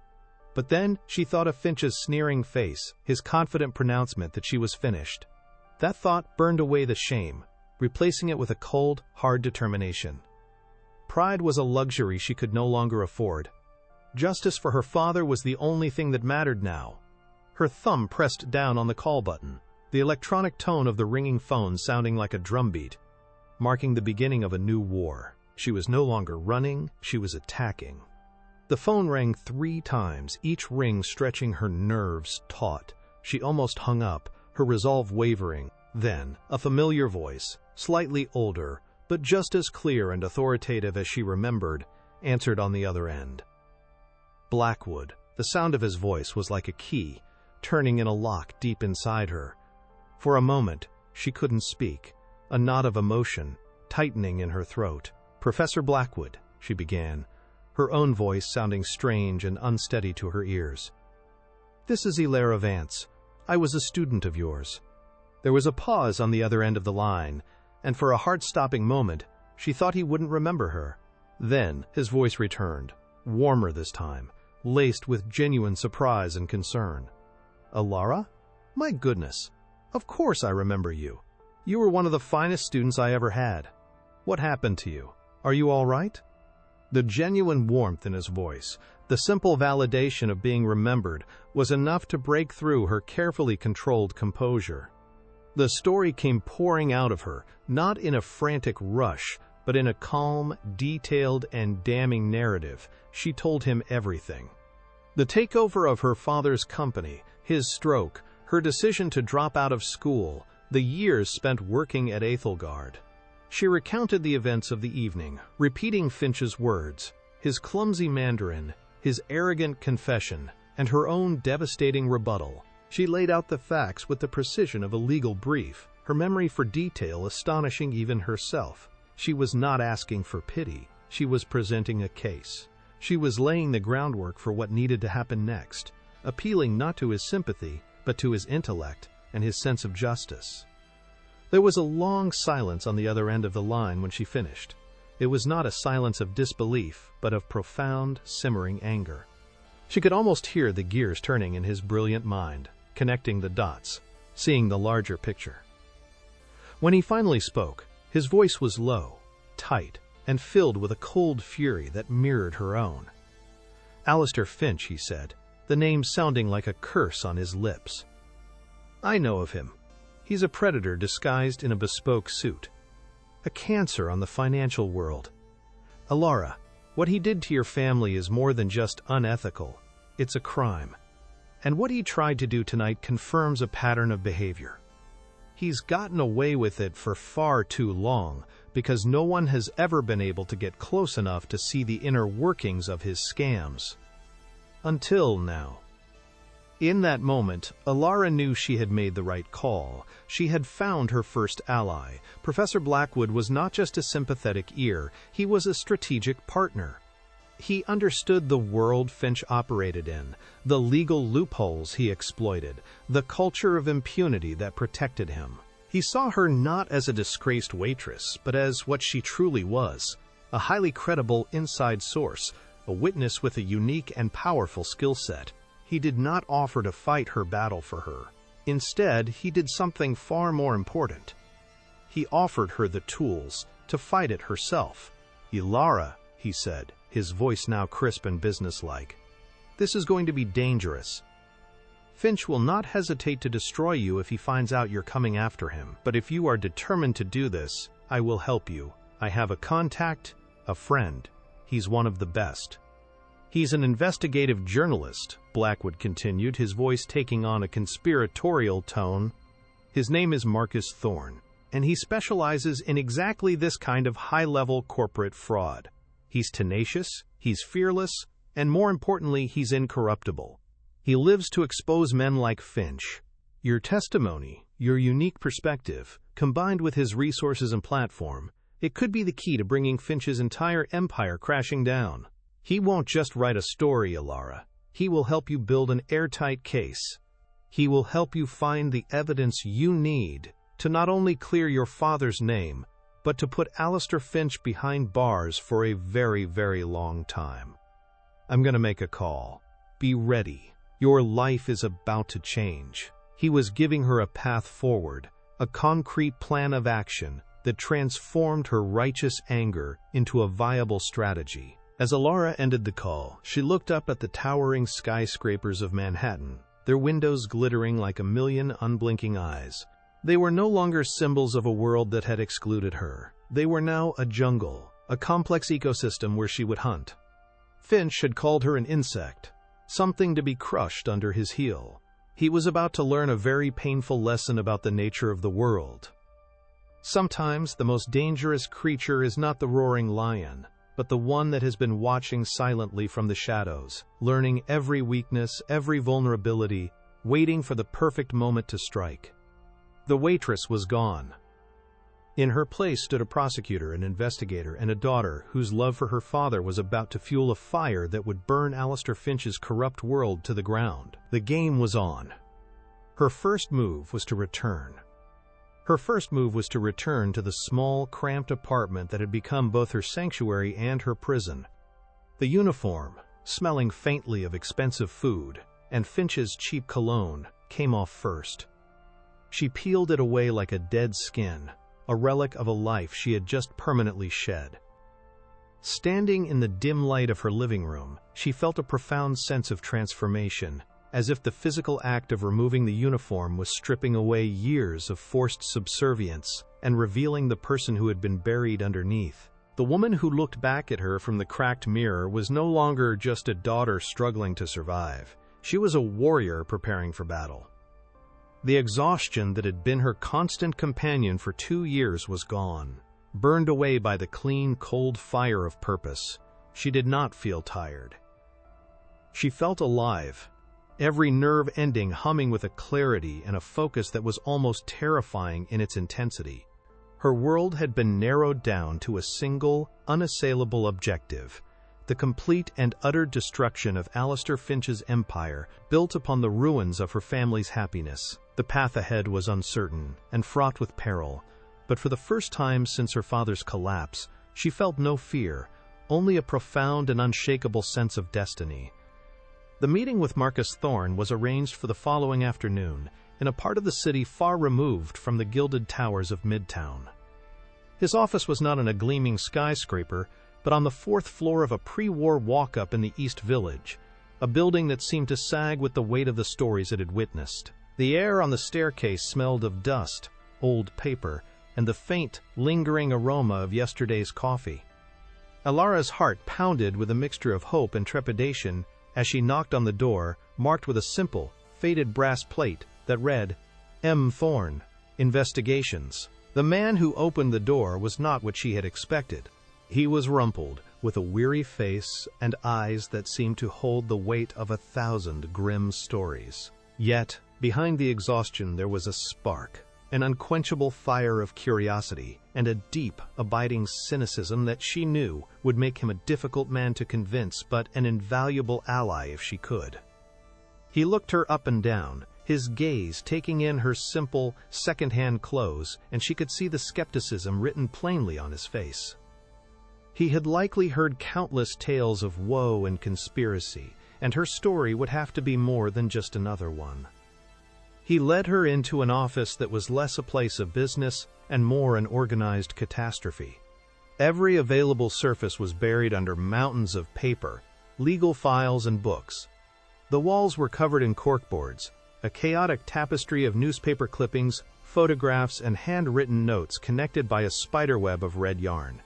But then she thought of Finch's sneering face, his confident pronouncement that she was finished. That thought burned away the shame, replacing it with a cold, hard determination. Pride was a luxury she could no longer afford. Justice for her father was the only thing that mattered now. Her thumb pressed down on the call button, the electronic tone of the ringing phone sounding like a drumbeat, marking the beginning of a new war. She was no longer running, she was attacking. The phone rang 3 times, each ring stretching her nerves taut. She almost hung up, her resolve wavering. Then, a familiar voice, slightly older, but just as clear and authoritative as she remembered. answered on the other end. Blackwood. The sound of his voice was like a key, turning in a lock deep inside her. For a moment, she couldn't speak, a knot of emotion tightening in her throat. "Professor Blackwood," she began, her own voice sounding strange and unsteady to her ears. "This is Hilaire Vance. I was a student of yours." There was a pause on the other end of the line, and for a heart-stopping moment, she thought he wouldn't remember her. Then his voice returned, warmer this time, laced with genuine surprise and concern. "Alara? My goodness. Of course I remember you. You were one of the finest students I ever had. What happened to you? Are you all right?" The genuine warmth in his voice, the simple validation of being remembered, was enough to break through her carefully controlled composure. The story came pouring out of her, not in a frantic rush, but in a calm, detailed, and damning narrative. She told him everything. The takeover of her father's company, his stroke, her decision to drop out of school, the years spent working at Æthelgard. She recounted the events of the evening, repeating Finch's words, his clumsy Mandarin, his arrogant confession, and her own devastating rebuttal. She laid out the facts with the precision of a legal brief, her memory for detail astonishing even herself. She was not asking for pity, she was presenting a case. She was laying the groundwork for what needed to happen next, appealing not to his sympathy, but to his intellect and his sense of justice. There was a long silence on the other end of the line when she finished. It was not a silence of disbelief, but of profound, simmering anger. She could almost hear the gears turning in his brilliant mind, connecting the dots, seeing the larger picture. When he finally spoke, his voice was low, tight, and filled with a cold fury that mirrored her own. "Alistair Finch," he said, the name sounding like a curse on his lips. "I know of him. He's a predator disguised in a bespoke suit. A cancer on the financial world. Alara, what he did to your family is more than just unethical. It's a crime. And what he tried to do tonight confirms a pattern of behavior. He's gotten away with it for far too long because no one has ever been able to get close enough to see the inner workings of his scams. Until now." In that moment, Alara knew she had made the right call. She had found her first ally. Professor Blackwood was not just a sympathetic ear, he was a strategic partner. He understood the world Finch operated in, the legal loopholes he exploited, the culture of impunity that protected him. He saw her not as a disgraced waitress, but as what she truly was, a highly credible inside source, a witness with a unique and powerful skill set. He did not offer to fight her battle for her. Instead, he did something far more important. He offered her the tools to fight it herself. "Alara," he said, his voice now crisp and businesslike, "this is going to be dangerous. Finch will not hesitate to destroy you if he finds out you're coming after him. But if you are determined to do this, I will help you. I have a contact, a friend. He's one of the best." "He's an investigative journalist," Blackwood continued, his voice taking on a conspiratorial tone. "His name is Marcus Thorne, and he specializes in exactly this kind of high-level corporate fraud. He's tenacious, he's fearless, and more importantly, he's incorruptible. He lives to expose men like Finch. Your testimony, your unique perspective, combined with his resources and platform, it could be the key to bringing Finch's entire empire crashing down. He won't just write a story, Alara. He will help you build an airtight case. He will help you find the evidence you need to not only clear your father's name, but to put Alistair Finch behind bars for a very, very long time. I'm going to make a call. Be ready. Your life is about to change." He was giving her a path forward, a concrete plan of action that transformed her righteous anger into a viable strategy. As Alara ended the call, she looked up at the towering skyscrapers of Manhattan, their windows glittering like a million unblinking eyes. They were no longer symbols of a world that had excluded her. They were now a jungle, a complex ecosystem where she would hunt. Finch had called her an insect, something to be crushed under his heel. He was about to learn a very painful lesson about the nature of the world. Sometimes the most dangerous creature is not the roaring lion, but the one that has been watching silently from the shadows, learning every weakness, every vulnerability, waiting for the perfect moment to strike. The waitress was gone. In her place stood a prosecutor, an investigator, and a daughter whose love for her father was about to fuel a fire that would burn Alistair Finch's corrupt world to the ground. The game was on. Her first move was to return. Her first move was to return to the small, cramped apartment that had become both her sanctuary and her prison. The uniform, smelling faintly of expensive food, and Finch's cheap cologne, came off first. She peeled it away like a dead skin, a relic of a life she had just permanently shed. Standing in the dim light of her living room, she felt a profound sense of transformation, as if the physical act of removing the uniform was stripping away years of forced subservience and revealing the person who had been buried underneath. The woman who looked back at her from the cracked mirror was no longer just a daughter struggling to survive. She was a warrior preparing for battle. The exhaustion that had been her constant companion for 2 years was gone, burned away by the clean, cold fire of purpose. She did not feel tired. She felt alive, every nerve ending humming with a clarity and a focus that was almost terrifying in its intensity. Her world had been narrowed down to a single, unassailable objective: the complete and utter destruction of Alistair Finch's empire, built upon the ruins of her family's happiness. The path ahead was uncertain and fraught with peril, but for the first time since her father's collapse, she felt no fear, only a profound and unshakable sense of destiny. The meeting with Marcus Thorne was arranged for the following afternoon, in a part of the city far removed from the gilded towers of Midtown. His office was not in a gleaming skyscraper, but on the 4th floor of a pre-war walk-up in the East Village, a building that seemed to sag with the weight of the stories it had witnessed. The air on the staircase smelled of dust, old paper, and the faint, lingering aroma of yesterday's coffee. Alara's heart pounded with a mixture of hope and trepidation as she knocked on the door, marked with a simple, faded brass plate that read, M. Thorne, Investigations. The man who opened the door was not what she had expected. He was rumpled, with a weary face and eyes that seemed to hold the weight of 1,000 grim stories. Yet, behind the exhaustion there was a spark, an unquenchable fire of curiosity, and a deep, abiding cynicism that she knew would make him a difficult man to convince, but an invaluable ally if she could. He looked her up and down, his gaze taking in her simple, second-hand clothes, and she could see the skepticism written plainly on his face. He had likely heard countless tales of woe and conspiracy, and her story would have to be more than just another one. He led her into an office that was less a place of business and more an organized catastrophe. Every available surface was buried under mountains of paper, legal files, and books. The walls were covered in corkboards, a chaotic tapestry of newspaper clippings, photographs, and handwritten notes connected by a spiderweb of red yarn.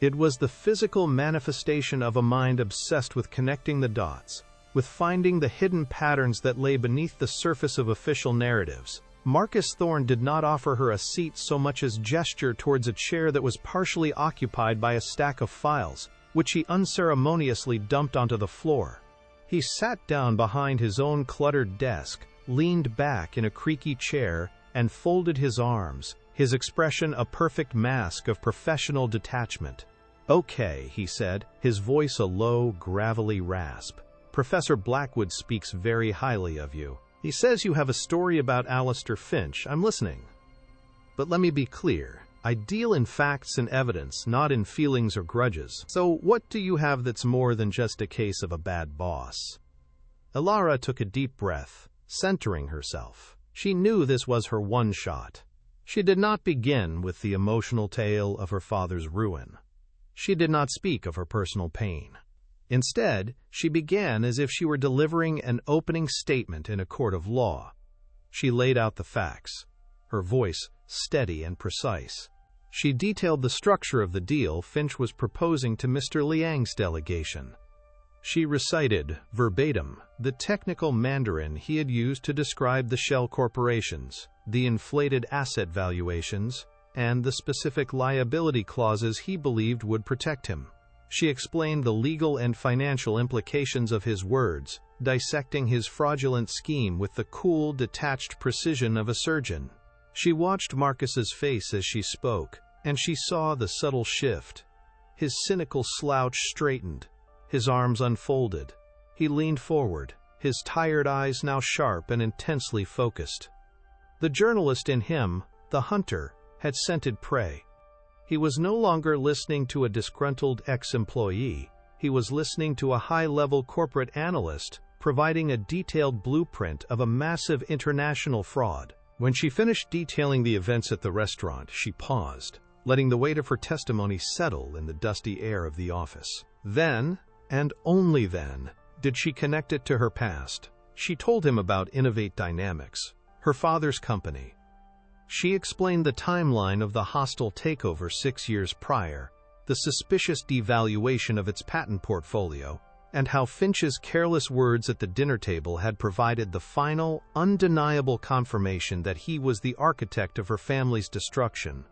It was the physical manifestation of a mind obsessed with connecting the dots, with finding the hidden patterns that lay beneath the surface of official narratives. Marcus Thorne did not offer her a seat so much as gesture towards a chair that was partially occupied by a stack of files, which he unceremoniously dumped onto the floor. He sat down behind his own cluttered desk, leaned back in a creaky chair, and folded his arms, his expression a perfect mask of professional detachment. "Okay," he said, his voice a low, gravelly rasp. "Professor Blackwood speaks very highly of you. He says you have a story about Alistair Finch. I'm listening. But let me be clear. I deal in facts and evidence, not in feelings or grudges. So what do you have that's more than just a case of a bad boss?" Alara took a deep breath, centering herself. She knew this was her one shot. She did not begin with the emotional tale of her father's ruin. She did not speak of her personal pain. Instead, she began as if she were delivering an opening statement in a court of law. She laid out the facts, her voice steady and precise. She detailed the structure of the deal Finch was proposing to Mr. Liang's delegation. She recited, verbatim, the technical Mandarin he had used to describe the shell corporations, the inflated asset valuations, and the specific liability clauses he believed would protect him. She explained the legal and financial implications of his words, dissecting his fraudulent scheme with the cool, detached precision of a surgeon. She watched Marcus's face as she spoke, and she saw the subtle shift. His cynical slouch straightened, his arms unfolded. He leaned forward, his tired eyes now sharp and intensely focused. The journalist in him, the hunter, had scented prey. He was no longer listening to a disgruntled ex-employee. He was listening to a high-level corporate analyst, providing a detailed blueprint of a massive international fraud. When she finished detailing the events at the restaurant, she paused, letting the weight of her testimony settle in the dusty air of the office. Then, and only then, did she connect it to her past. She told him about Innovate Dynamics, her father's company. She explained the timeline of the hostile takeover 6 years prior, the suspicious devaluation of its patent portfolio, and how Finch's careless words at the dinner table had provided the final, undeniable confirmation that he was the architect of her family's destruction.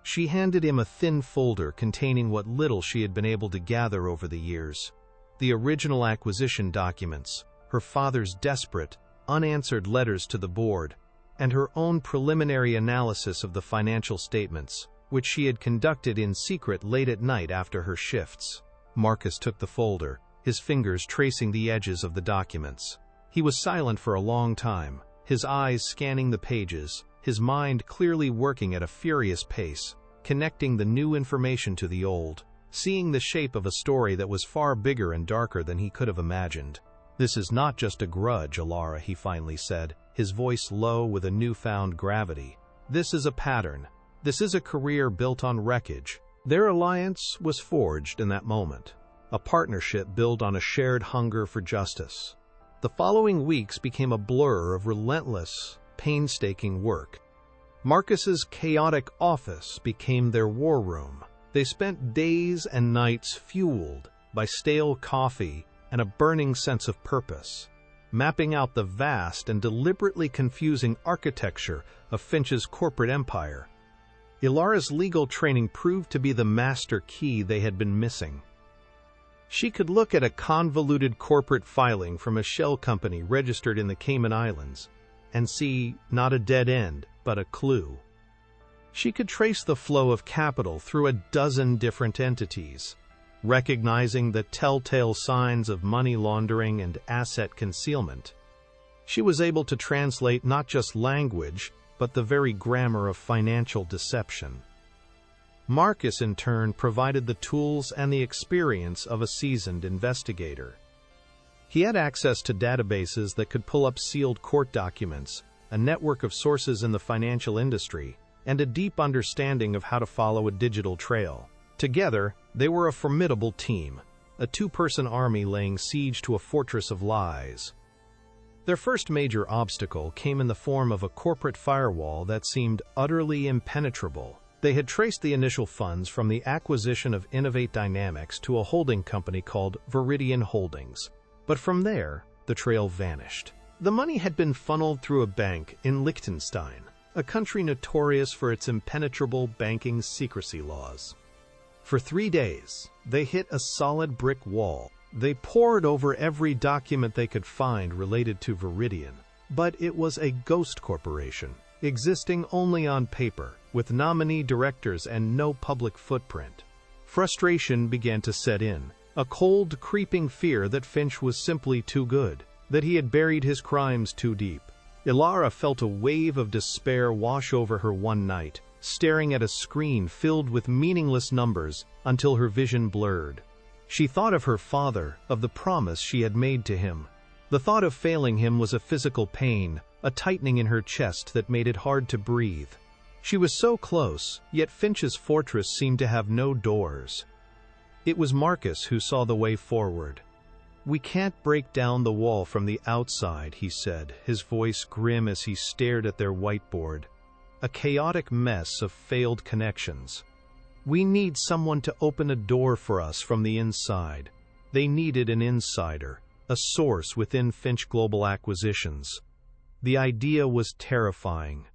She handed him a thin folder containing what little she had been able to gather over the years. The original acquisition documents, her father's desperate, unanswered letters to the board, and her own preliminary analysis of the financial statements, which she had conducted in secret late at night after her shifts. Marcus took the folder, his fingers tracing the edges of the documents. He was silent for a long time, his eyes scanning the pages, his mind clearly working at a furious pace, connecting the new information to the old, seeing the shape of a story that was far bigger and darker than he could have imagined. "This is not just a grudge, Alara," he finally said, his voice low with a newfound gravity. "This is a pattern. This is a career built on wreckage." Their alliance was forged in that moment, a partnership built on a shared hunger for justice. The following weeks became a blur of relentless, painstaking work. Marcus's chaotic office became their war room. They spent days and nights fueled by stale coffee and a burning sense of purpose, mapping out the vast and deliberately confusing architecture of Finch's corporate empire. Ilara's legal training proved to be the master key they had been missing. She could look at a convoluted corporate filing from a shell company registered in the Cayman Islands and see not a dead end, but a clue. She could trace the flow of capital through a dozen different entities, recognizing the telltale signs of money laundering and asset concealment. She was able to translate not just language, but the very grammar of financial deception. Marcus, in turn, provided the tools and the experience of a seasoned investigator. He had access to databases that could pull up sealed court documents, a network of sources in the financial industry, and a deep understanding of how to follow a digital trail. Together, they were a formidable team, a two-person army laying siege to a fortress of lies. Their first major obstacle came in the form of a corporate firewall that seemed utterly impenetrable. They had traced the initial funds from the acquisition of Innovate Dynamics to a holding company called Viridian Holdings. But from there, the trail vanished. The money had been funneled through a bank in Liechtenstein, a country notorious for its impenetrable banking secrecy laws. For 3 days, they hit a solid brick wall. They pored over every document they could find related to Viridian. But it was a ghost corporation, existing only on paper, with nominee directors and no public footprint. Frustration began to set in, a cold, creeping fear that Finch was simply too good, that he had buried his crimes too deep. Ilara felt a wave of despair wash over her one night, staring at a screen filled with meaningless numbers until her vision blurred. She thought of her father, of the promise she had made to him. The thought of failing him was a physical pain, a tightening in her chest that made it hard to breathe. She was so close, yet Finch's fortress seemed to have no doors. It was Marcus who saw the way forward. "We can't break down the wall from the outside," he said, his voice grim as he stared at their whiteboard. A chaotic mess of failed connections. "We need someone to open a door for us from the inside." They needed an insider, a source within Finch Global Acquisitions. The idea was terrifying.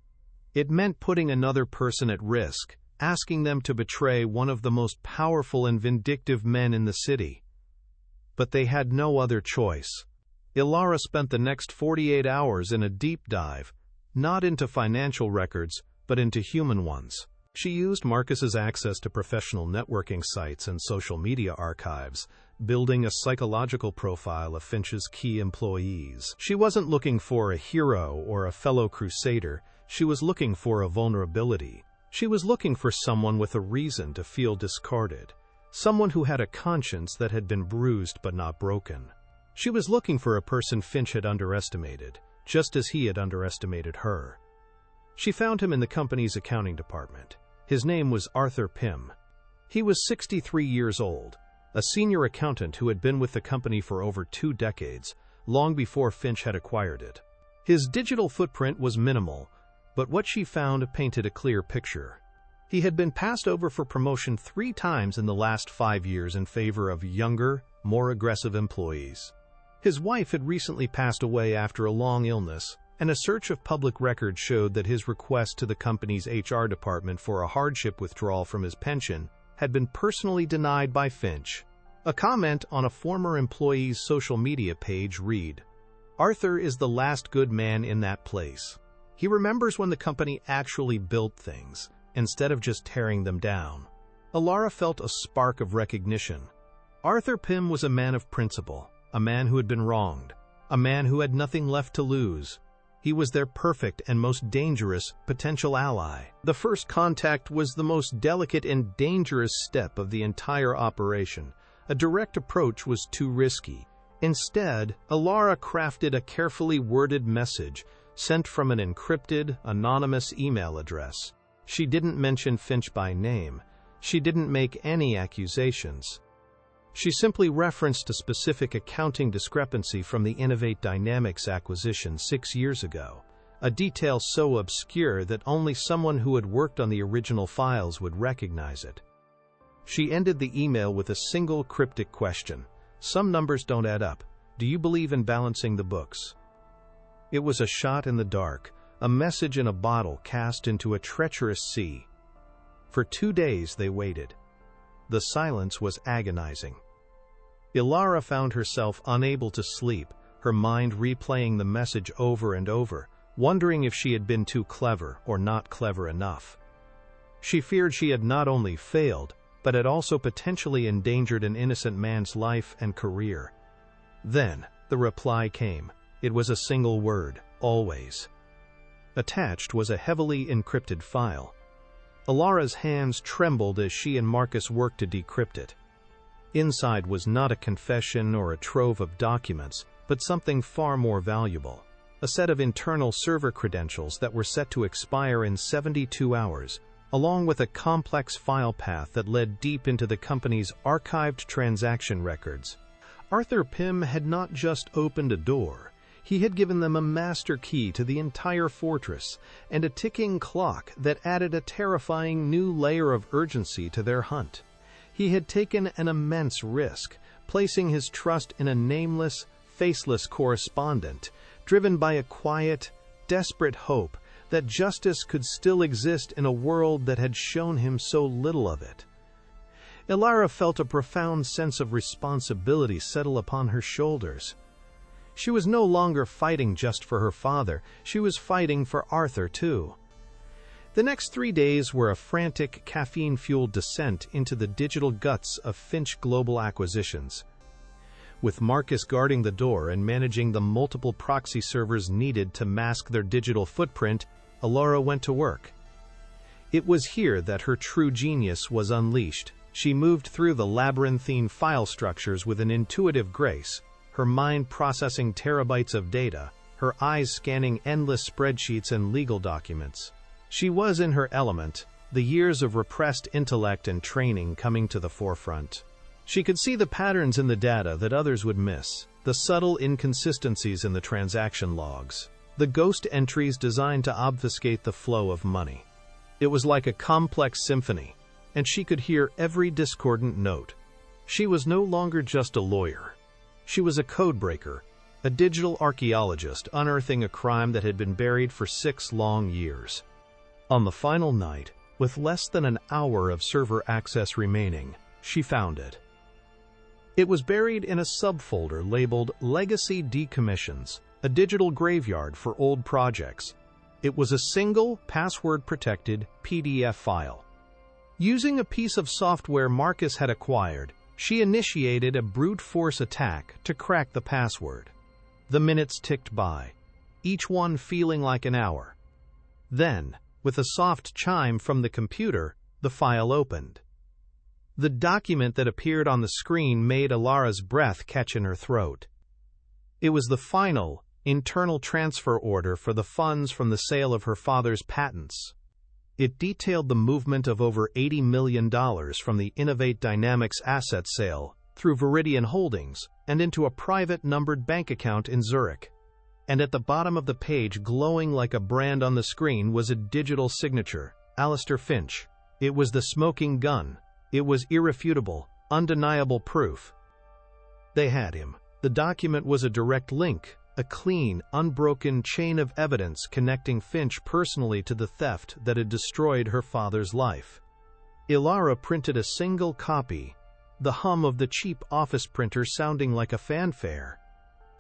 It meant putting another person at risk, asking them to betray one of the most powerful and vindictive men in the city. But they had no other choice. Ilara spent the next 48 hours in a deep dive, not into financial records, but into human ones. She used Marcus's access to professional networking sites and social media archives, building a psychological profile of Finch's key employees. She wasn't looking for a hero or a fellow crusader. She was looking for a vulnerability. She was looking for someone with a reason to feel discarded, someone who had a conscience that had been bruised but not broken. She was looking for a person Finch had underestimated, just as he had underestimated her. She found him in the company's accounting department. His name was Arthur Pym. He was 63 years old, a senior accountant who had been with the company for over 2 decades, long before Finch had acquired it. His digital footprint was minimal, but what she found painted a clear picture. He had been passed over for promotion 3 times in the last 5 years in favor of younger, more aggressive employees. His wife had recently passed away after a long illness, and a search of public records showed that his request to the company's HR department for a hardship withdrawal from his pension had been personally denied by Finch. A comment on a former employee's social media page read, "Arthur is the last good man in that place. He remembers when the company actually built things, instead of just tearing them down." Ilara felt a spark of recognition. Arthur Pym was a man of principle, a man who had been wronged, a man who had nothing left to lose. He was their perfect and most dangerous potential ally. The first contact was the most delicate and dangerous step of the entire operation. A direct approach was too risky. Instead, Ilara crafted a carefully worded message sent from an encrypted, anonymous email address. She didn't mention Finch by name. She didn't make any accusations. She simply referenced a specific accounting discrepancy from the Innovate Dynamics acquisition 6 years ago, a detail so obscure that only someone who had worked on the original files would recognize it. She ended the email with a single cryptic question. "Some numbers don't add up. Do you believe in balancing the books?" It was a shot in the dark, a message in a bottle cast into a treacherous sea. For 2 days they waited. The silence was agonizing. Ilara found herself unable to sleep, her mind replaying the message over and over, wondering if she had been too clever or not clever enough. She feared she had not only failed, but had also potentially endangered an innocent man's life and career. Then, the reply came. It was a single word, always. Attached was a heavily encrypted file. Ilara's hands trembled as she and Marcus worked to decrypt it. Inside was not a confession or a trove of documents, but something far more valuable. A set of internal server credentials that were set to expire in 72 hours, along with a complex file path that led deep into the company's archived transaction records. Arthur Pym had not just opened a door. He had given them a master key to the entire fortress and a ticking clock that added a terrifying new layer of urgency to their hunt. He had taken an immense risk, placing his trust in a nameless, faceless correspondent, driven by a quiet, desperate hope that justice could still exist in a world that had shown him so little of it. Ilara felt a profound sense of responsibility settle upon her shoulders. She was no longer fighting just for her father, she was fighting for Arthur too. The next 3 days were a frantic, caffeine-fueled descent into the digital guts of Finch Global Acquisitions. With Marcus guarding the door and managing the multiple proxy servers needed to mask their digital footprint, Ilara went to work. It was here that her true genius was unleashed. She moved through the labyrinthine file structures with an intuitive grace, her mind processing terabytes of data, her eyes scanning endless spreadsheets and legal documents. She was in her element, the years of repressed intellect and training coming to the forefront. She could see the patterns in the data that others would miss, the subtle inconsistencies in the transaction logs, the ghost entries designed to obfuscate the flow of money. It was like a complex symphony, and she could hear every discordant note. She was no longer just a lawyer. She was a codebreaker, a digital archaeologist unearthing a crime that had been buried for 6 long years. On the final night, With less than an hour of server access remaining, she found it. It was buried in a subfolder labeled Legacy Decommissions, a digital graveyard for old projects. It was a single, password-protected PDF file. Using a piece of software Marcus had acquired, she initiated a brute force attack to crack the password. The minutes ticked by, each one feeling like an hour. Then, with a soft chime from the computer, the file opened. The document that appeared on the screen made Alara's breath catch in her throat. It was the final, internal transfer order for the funds from the sale of her father's patents. It detailed the movement of over $80 million from the Innovate Dynamics asset sale through Viridian Holdings and into a private numbered bank account in Zurich. And at the bottom of the page, glowing like a brand on the screen, was a digital signature, Alistair Finch. It was the smoking gun. It was irrefutable, undeniable proof. They had him. The document was a direct link, a clean, unbroken chain of evidence connecting Finch personally to the theft that had destroyed her father's life. Alara printed a single copy, the hum of the cheap office printer sounding like a fanfare.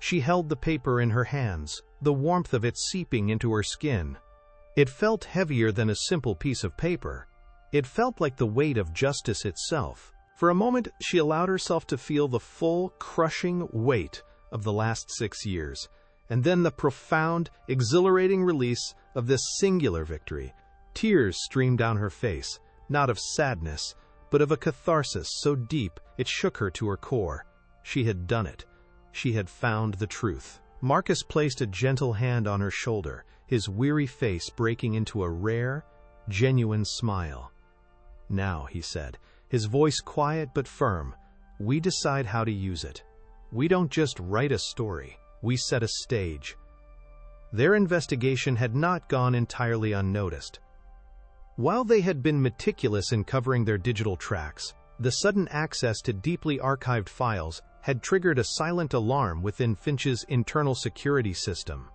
She held the paper in her hands, the warmth of it seeping into her skin. It felt heavier than a simple piece of paper. It felt like the weight of justice itself. For a moment, she allowed herself to feel the full, crushing weight of the last 6 years, and then the profound, exhilarating release of this singular victory. Tears streamed down her face, not of sadness, but of a catharsis so deep it shook her to her core. She had done it. She had found the truth. Marcus placed a gentle hand on her shoulder, his weary face breaking into a rare, genuine smile. "Now," he said, his voice quiet but firm, "we decide how to use it. We don't just write a story, we set a stage." Their investigation had not gone entirely unnoticed. While they had been meticulous in covering their digital tracks, the sudden access to deeply archived files had triggered a silent alarm within Finch's internal security system.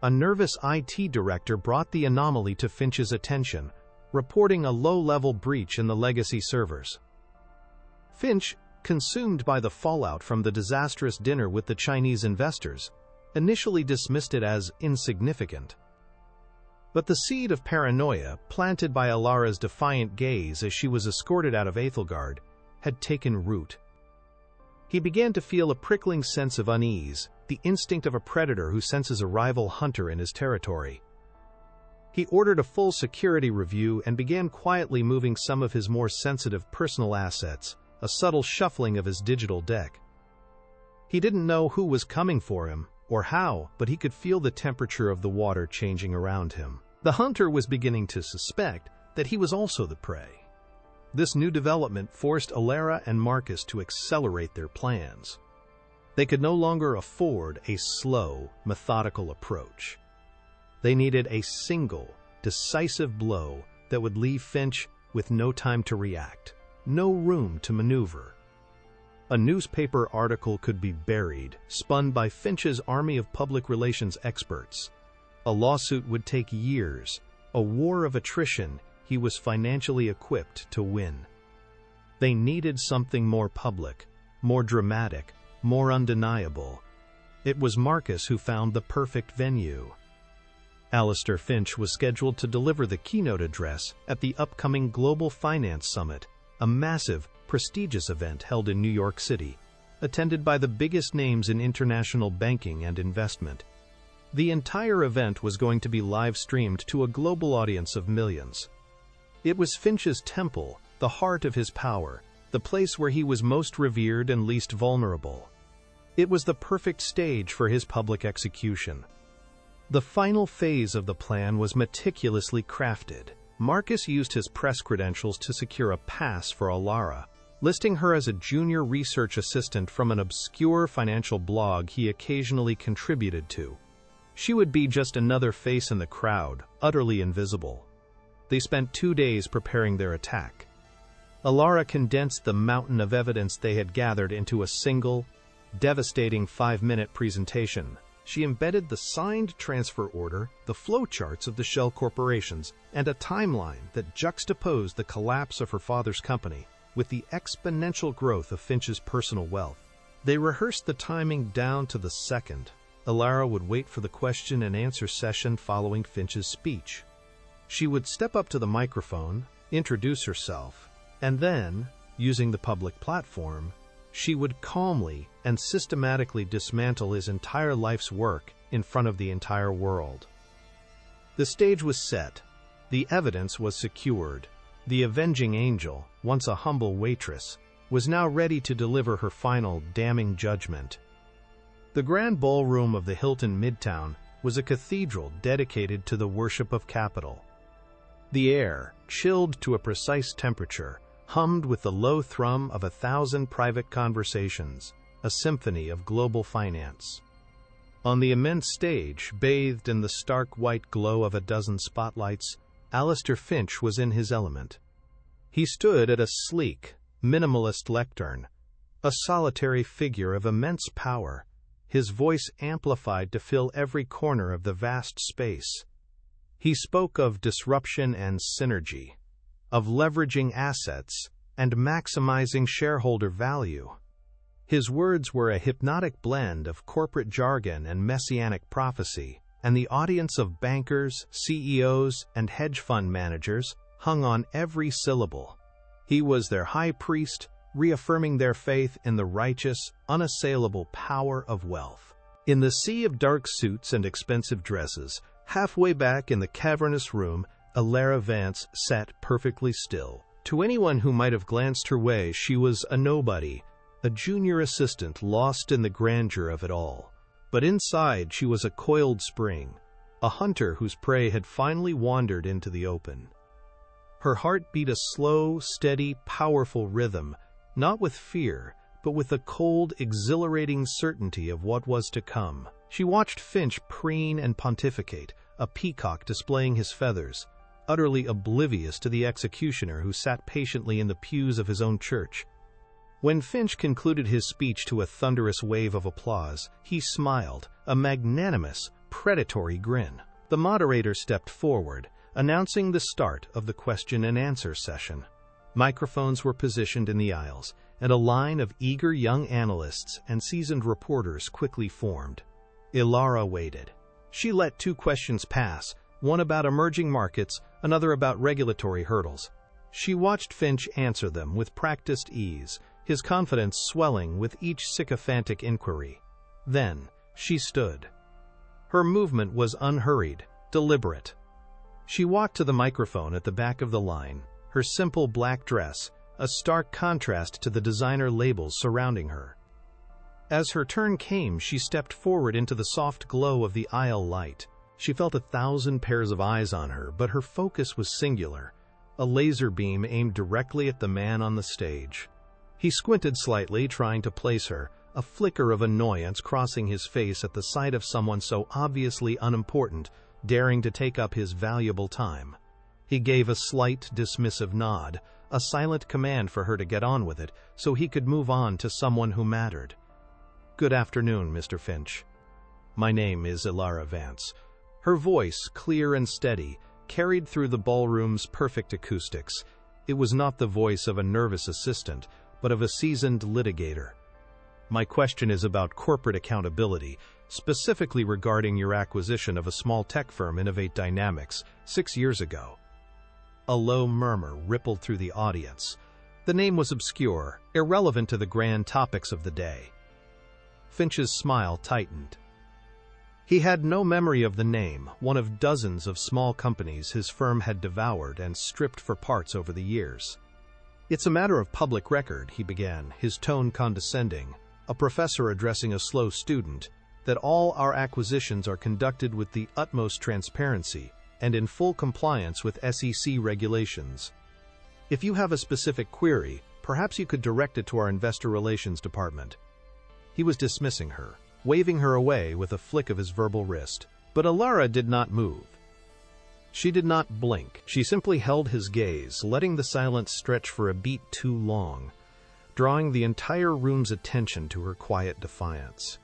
A nervous IT director brought the anomaly to Finch's attention, reporting a low-level breach in the legacy servers. Finch, consumed by the fallout from the disastrous dinner with the Chinese investors, initially dismissed it as insignificant. But the seed of paranoia, planted by Alara's defiant gaze as she was escorted out of Aethelgard, had taken root. He began to feel a prickling sense of unease, the instinct of a predator who senses a rival hunter in his territory. He ordered a full security review and began quietly moving some of his more sensitive personal assets, a subtle shuffling of his digital deck. He didn't know who was coming for him, or how, but he could feel the temperature of the water changing around him. The hunter was beginning to suspect that he was also the prey. This new development forced Alara and Marcus to accelerate their plans. They could no longer afford a slow, methodical approach. They needed a single, decisive blow that would leave Finch with no time to react, no room to maneuver. A newspaper article could be buried, spun by Finch's army of public relations experts. A lawsuit would take years, a war of attrition he was financially equipped to win. They needed something more public, more dramatic, more undeniable. It was Marcus who found the perfect venue. Alistair Finch was scheduled to deliver the keynote address at the upcoming Global Finance Summit, a massive, prestigious event held in New York City, attended by the biggest names in international banking and investment. The entire event was going to be live-streamed to a global audience of millions. It was Finch's temple, the heart of his power, the place where he was most revered and least vulnerable. It was the perfect stage for his public execution. The final phase of the plan was meticulously crafted. Marcus used his press credentials to secure a pass for Alara, listing her as a junior research assistant from an obscure financial blog he occasionally contributed to. She would be just another face in the crowd, utterly invisible. They spent 2 days preparing their attack. Alara condensed the mountain of evidence they had gathered into a single, devastating 5-minute presentation. She embedded the signed transfer order, the flowcharts of the shell corporations, and a timeline that juxtaposed the collapse of her father's company with the exponential growth of Finch's personal wealth. They rehearsed the timing down to the second. Ilara would wait for the question and answer session following Finch's speech. She would step up to the microphone, introduce herself, and then, using the public platform, she would calmly and systematically dismantle his entire life's work in front of the entire world. The stage was set. The evidence was secured. The avenging angel, once a humble waitress, was now ready to deliver her final damning judgment. The grand ballroom of the Hilton Midtown was a cathedral dedicated to the worship of capital. The air, chilled to a precise temperature, hummed with the low thrum of 1,000 private conversations, a symphony of global finance. On the immense stage, bathed in the stark white glow of a dozen spotlights, Alistair Finch was in his element. He stood at a sleek, minimalist lectern, a solitary figure of immense power, his voice amplified to fill every corner of the vast space. He spoke of disruption and synergy, of leveraging assets and maximizing shareholder value. His words were a hypnotic blend of corporate jargon and messianic prophecy, and the audience of bankers, CEOs, and hedge fund managers hung on every syllable. He was their high priest, reaffirming their faith in the righteous, unassailable power of wealth. In the sea of dark suits and expensive dresses, halfway back in the cavernous room, Ilara Vance sat perfectly still. To anyone who might have glanced her way, she was a nobody, a junior assistant lost in the grandeur of it all. But inside she was a coiled spring, a hunter whose prey had finally wandered into the open. Her heart beat a slow, steady, powerful rhythm, not with fear, but with a cold, exhilarating certainty of what was to come. She watched Finch preen and pontificate, a peacock displaying his feathers, utterly oblivious to the executioner who sat patiently in the pews of his own church. When Finch concluded his speech to a thunderous wave of applause, he smiled, a magnanimous, predatory grin. The moderator stepped forward, announcing the start of the question and answer session. Microphones were positioned in the aisles, and a line of eager young analysts and seasoned reporters quickly formed. Ilara waited. She let 2 questions pass, one about emerging markets, another about regulatory hurdles. She watched Finch answer them with practiced ease, his confidence swelling with each sycophantic inquiry. Then, she stood. Her movement was unhurried, deliberate. She walked to the microphone at the back of the line, her simple black dress, a stark contrast to the designer labels surrounding her. As her turn came, she stepped forward into the soft glow of the aisle light. She felt 1,000 pairs of eyes on her, but her focus was singular, a laser beam aimed directly at the man on the stage. He squinted slightly, trying to place her, a flicker of annoyance crossing his face at the sight of someone so obviously unimportant, daring to take up his valuable time. He gave a slight, dismissive nod, a silent command for her to get on with it, so he could move on to someone who mattered. "Good afternoon, Mr. Finch. My name is Ilara Vance." Her voice, clear and steady, carried through the ballroom's perfect acoustics. It was not the voice of a nervous assistant, but of a seasoned litigator. "My question is about corporate accountability, specifically regarding your acquisition of a small tech firm, Innovate Dynamics, 6 years ago." A low murmur rippled through the audience. The name was obscure, irrelevant to the grand topics of the day. Finch's smile tightened. He had no memory of the name, one of dozens of small companies his firm had devoured and stripped for parts over the years. "It's a matter of public record," he began, his tone condescending, a professor addressing a slow student, "that all our acquisitions are conducted with the utmost transparency and in full compliance with SEC regulations. If you have a specific query, perhaps you could direct it to our investor relations department." He was dismissing her, waving her away with a flick of his verbal wrist. But Ilara did not move. She did not blink. She simply held his gaze, letting the silence stretch for a beat too long, drawing the entire room's attention to her quiet defiance.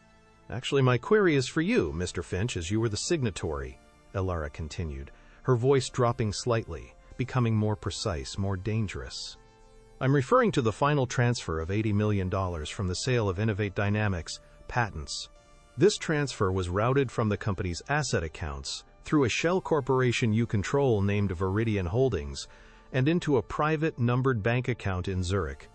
Actually, my query is for you, Mr. Finch, as you were the signatory, Elara continued, her voice dropping slightly, becoming more precise, more dangerous. I'm referring to the final transfer of $80 million from the sale of Innovate Dynamics patents. This transfer was routed from the company's asset accounts through a shell corporation you control named Viridian Holdings and into a private numbered bank account in Zurich.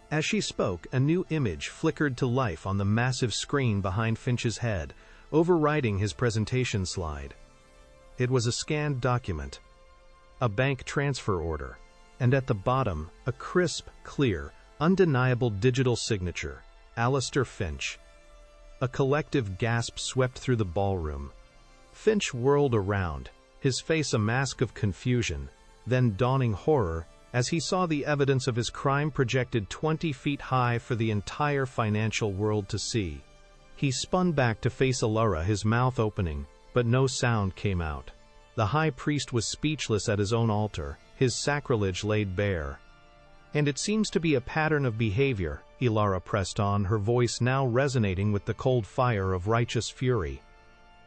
As she spoke, a new image flickered to life on the massive screen behind Finch's head, overriding his presentation slide. It was a scanned document, a bank transfer order, and at the bottom, a crisp, clear, undeniable digital signature, Alistair Finch. A collective gasp swept through the ballroom. Finch whirled around, his face a mask of confusion, then dawning horror, as he saw the evidence of his crime projected 20 feet high for the entire financial world to see. He spun back to face Elara, his mouth opening, but no sound came out. The high priest was speechless at his own altar, his sacrilege laid bare. And it seems to be a pattern of behavior, Elara pressed on, her voice now resonating with the cold fire of righteous fury.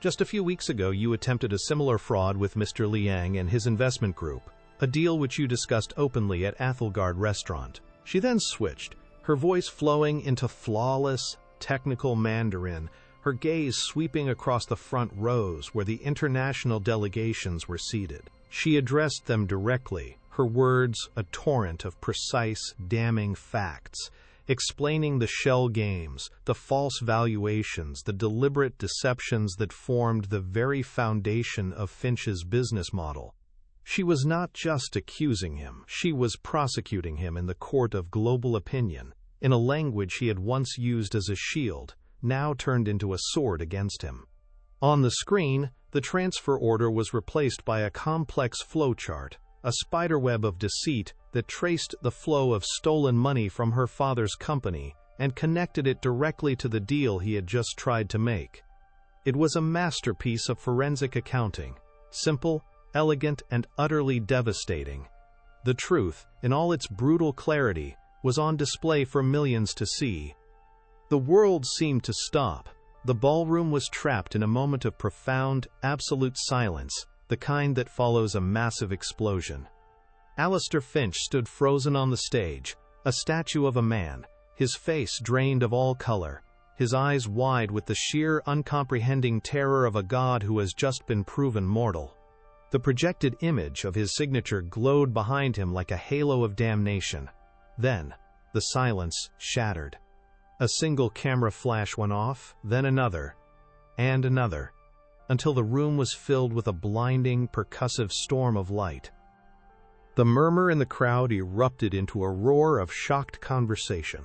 Just a few weeks ago you attempted a similar fraud with Mr. Liang and his investment group, a deal which you discussed openly at Athelgard restaurant. She then switched, her voice flowing into flawless, technical Mandarin, her gaze sweeping across the front rows where the international delegations were seated. She addressed them directly, her words a torrent of precise, damning facts, explaining the shell games, the false valuations, the deliberate deceptions that formed the very foundation of Finch's business model. She was not just accusing him, she was prosecuting him in the court of global opinion, in a language he had once used as a shield, now turned into a sword against him. On the screen, the transfer order was replaced by a complex flowchart, a spiderweb of deceit that traced the flow of stolen money from her father's company and connected it directly to the deal he had just tried to make. It was a masterpiece of forensic accounting, simple, elegant, and utterly devastating. The truth, in all its brutal clarity, was on display for millions to see. The world seemed to stop. The ballroom was trapped in a moment of profound, absolute silence, the kind that follows a massive explosion. Alistair Finch stood frozen on the stage, a statue of a man, his face drained of all color, his eyes wide with the sheer, uncomprehending terror of a god who has just been proven mortal. The projected image of his signature glowed behind him like a halo of damnation. Then, the silence shattered. A single camera flash went off, then another, and another, until the room was filled with a blinding, percussive storm of light. The murmur in the crowd erupted into a roar of shocked conversation.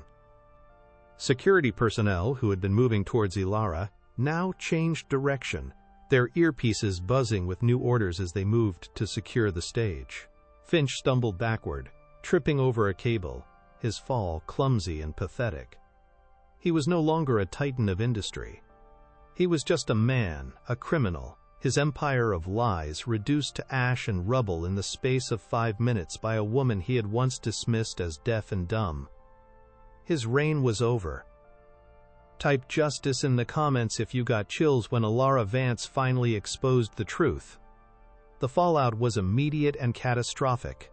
Security personnel, who had been moving towards Elara, now changed direction, their earpieces buzzing with new orders as they moved to secure the stage. Finch stumbled backward, tripping over a cable, his fall clumsy and pathetic. He was no longer a titan of industry. He was just a man, a criminal, his empire of lies reduced to ash and rubble in the space of 5 minutes by a woman he had once dismissed as deaf and dumb. His reign was over. Type justice in the comments if you got chills when Elara Vance finally exposed the truth. The fallout was immediate and catastrophic.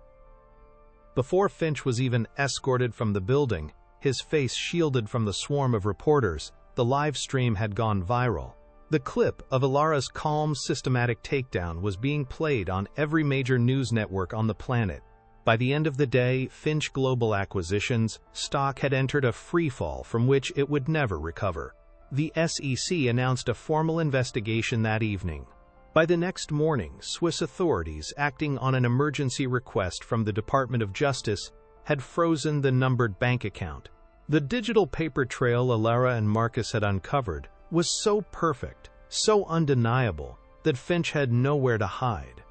Before Finch was even escorted from the building, his face shielded from the swarm of reporters, the live stream had gone viral. The clip of Elara's calm, systematic takedown was being played on every major news network on the planet. By the end of the day, Finch Global Acquisitions stock had entered a freefall from which it would never recover. The SEC announced a formal investigation that evening. By the next morning, Swiss authorities, acting on an emergency request from the Department of Justice, had frozen the numbered bank account. The digital paper trail Elara and Marcus had uncovered was so perfect, so undeniable, that Finch had nowhere to hide.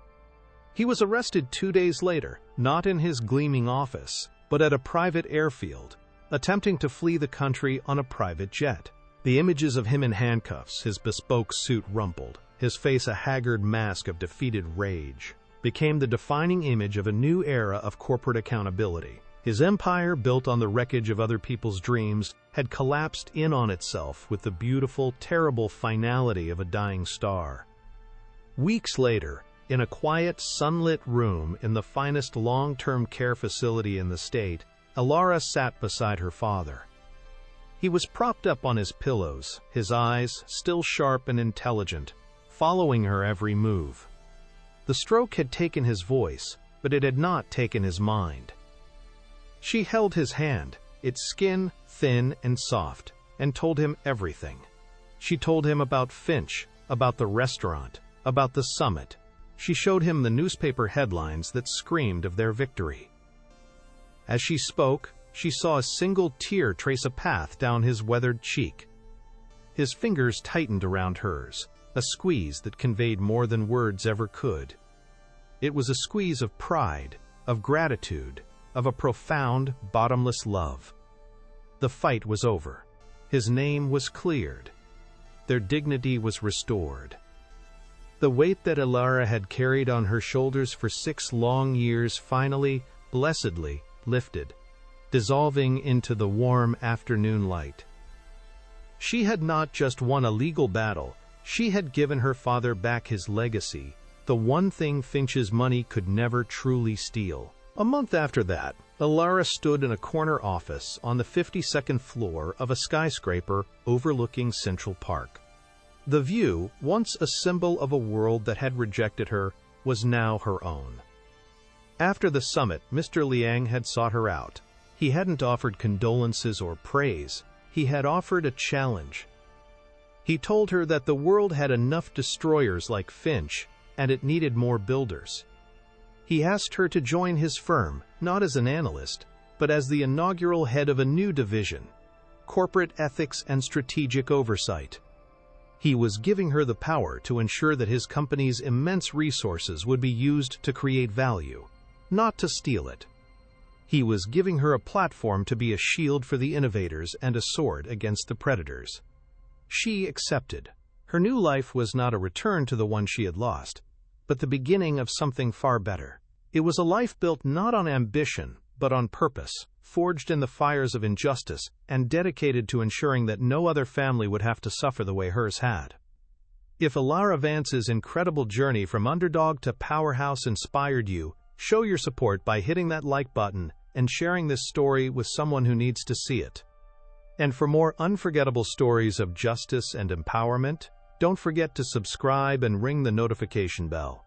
He was arrested 2 days later, not in his gleaming office, but at a private airfield, attempting to flee the country on a private jet. The images of him in handcuffs, his bespoke suit rumpled, his face a haggard mask of defeated rage, became the defining image of a new era of corporate accountability. His empire, built on the wreckage of other people's dreams, had collapsed in on itself with the beautiful, terrible finality of a dying star. Weeks later, in a quiet, sunlit room in the finest long-term care facility in the state, Elara sat beside her father. He was propped up on his pillows, his eyes, still sharp and intelligent, following her every move. The stroke had taken his voice, but it had not taken his mind. She held his hand, its skin thin and soft, and told him everything. She told him about Finch, about the restaurant, about the summit. She showed him the newspaper headlines that screamed of their victory. As she spoke, she saw a single tear trace a path down his weathered cheek. His fingers tightened around hers, a squeeze that conveyed more than words ever could. It was a squeeze of pride, of gratitude, of a profound, bottomless love. The fight was over. His name was cleared. Their dignity was restored. The weight that Elara had carried on her shoulders for 6 long years finally, blessedly, lifted, dissolving into the warm afternoon light. She had not just won a legal battle, she had given her father back his legacy, the one thing Finch's money could never truly steal. A month after that, Elara stood in a corner office on the 52nd floor of a skyscraper overlooking Central Park. The view, once a symbol of a world that had rejected her, was now her own. After the summit, Mr. Liang had sought her out. He hadn't offered condolences or praise. He had offered a challenge. He told her that the world had enough destroyers like Finch, and it needed more builders. He asked her to join his firm, not as an analyst, but as the inaugural head of a new division, corporate ethics and strategic oversight. He was giving her the power to ensure that his company's immense resources would be used to create value, not to steal it. He was giving her a platform to be a shield for the innovators and a sword against the predators. She accepted. Her new life was not a return to the one she had lost, but the beginning of something far better. It was a life built not on ambition, but on purpose, forged in the fires of injustice, and dedicated to ensuring that no other family would have to suffer the way hers had. If Elara Vance's incredible journey from underdog to powerhouse inspired you, show your support by hitting that like button and sharing this story with someone who needs to see it. And for more unforgettable stories of justice and empowerment, don't forget to subscribe and ring the notification bell.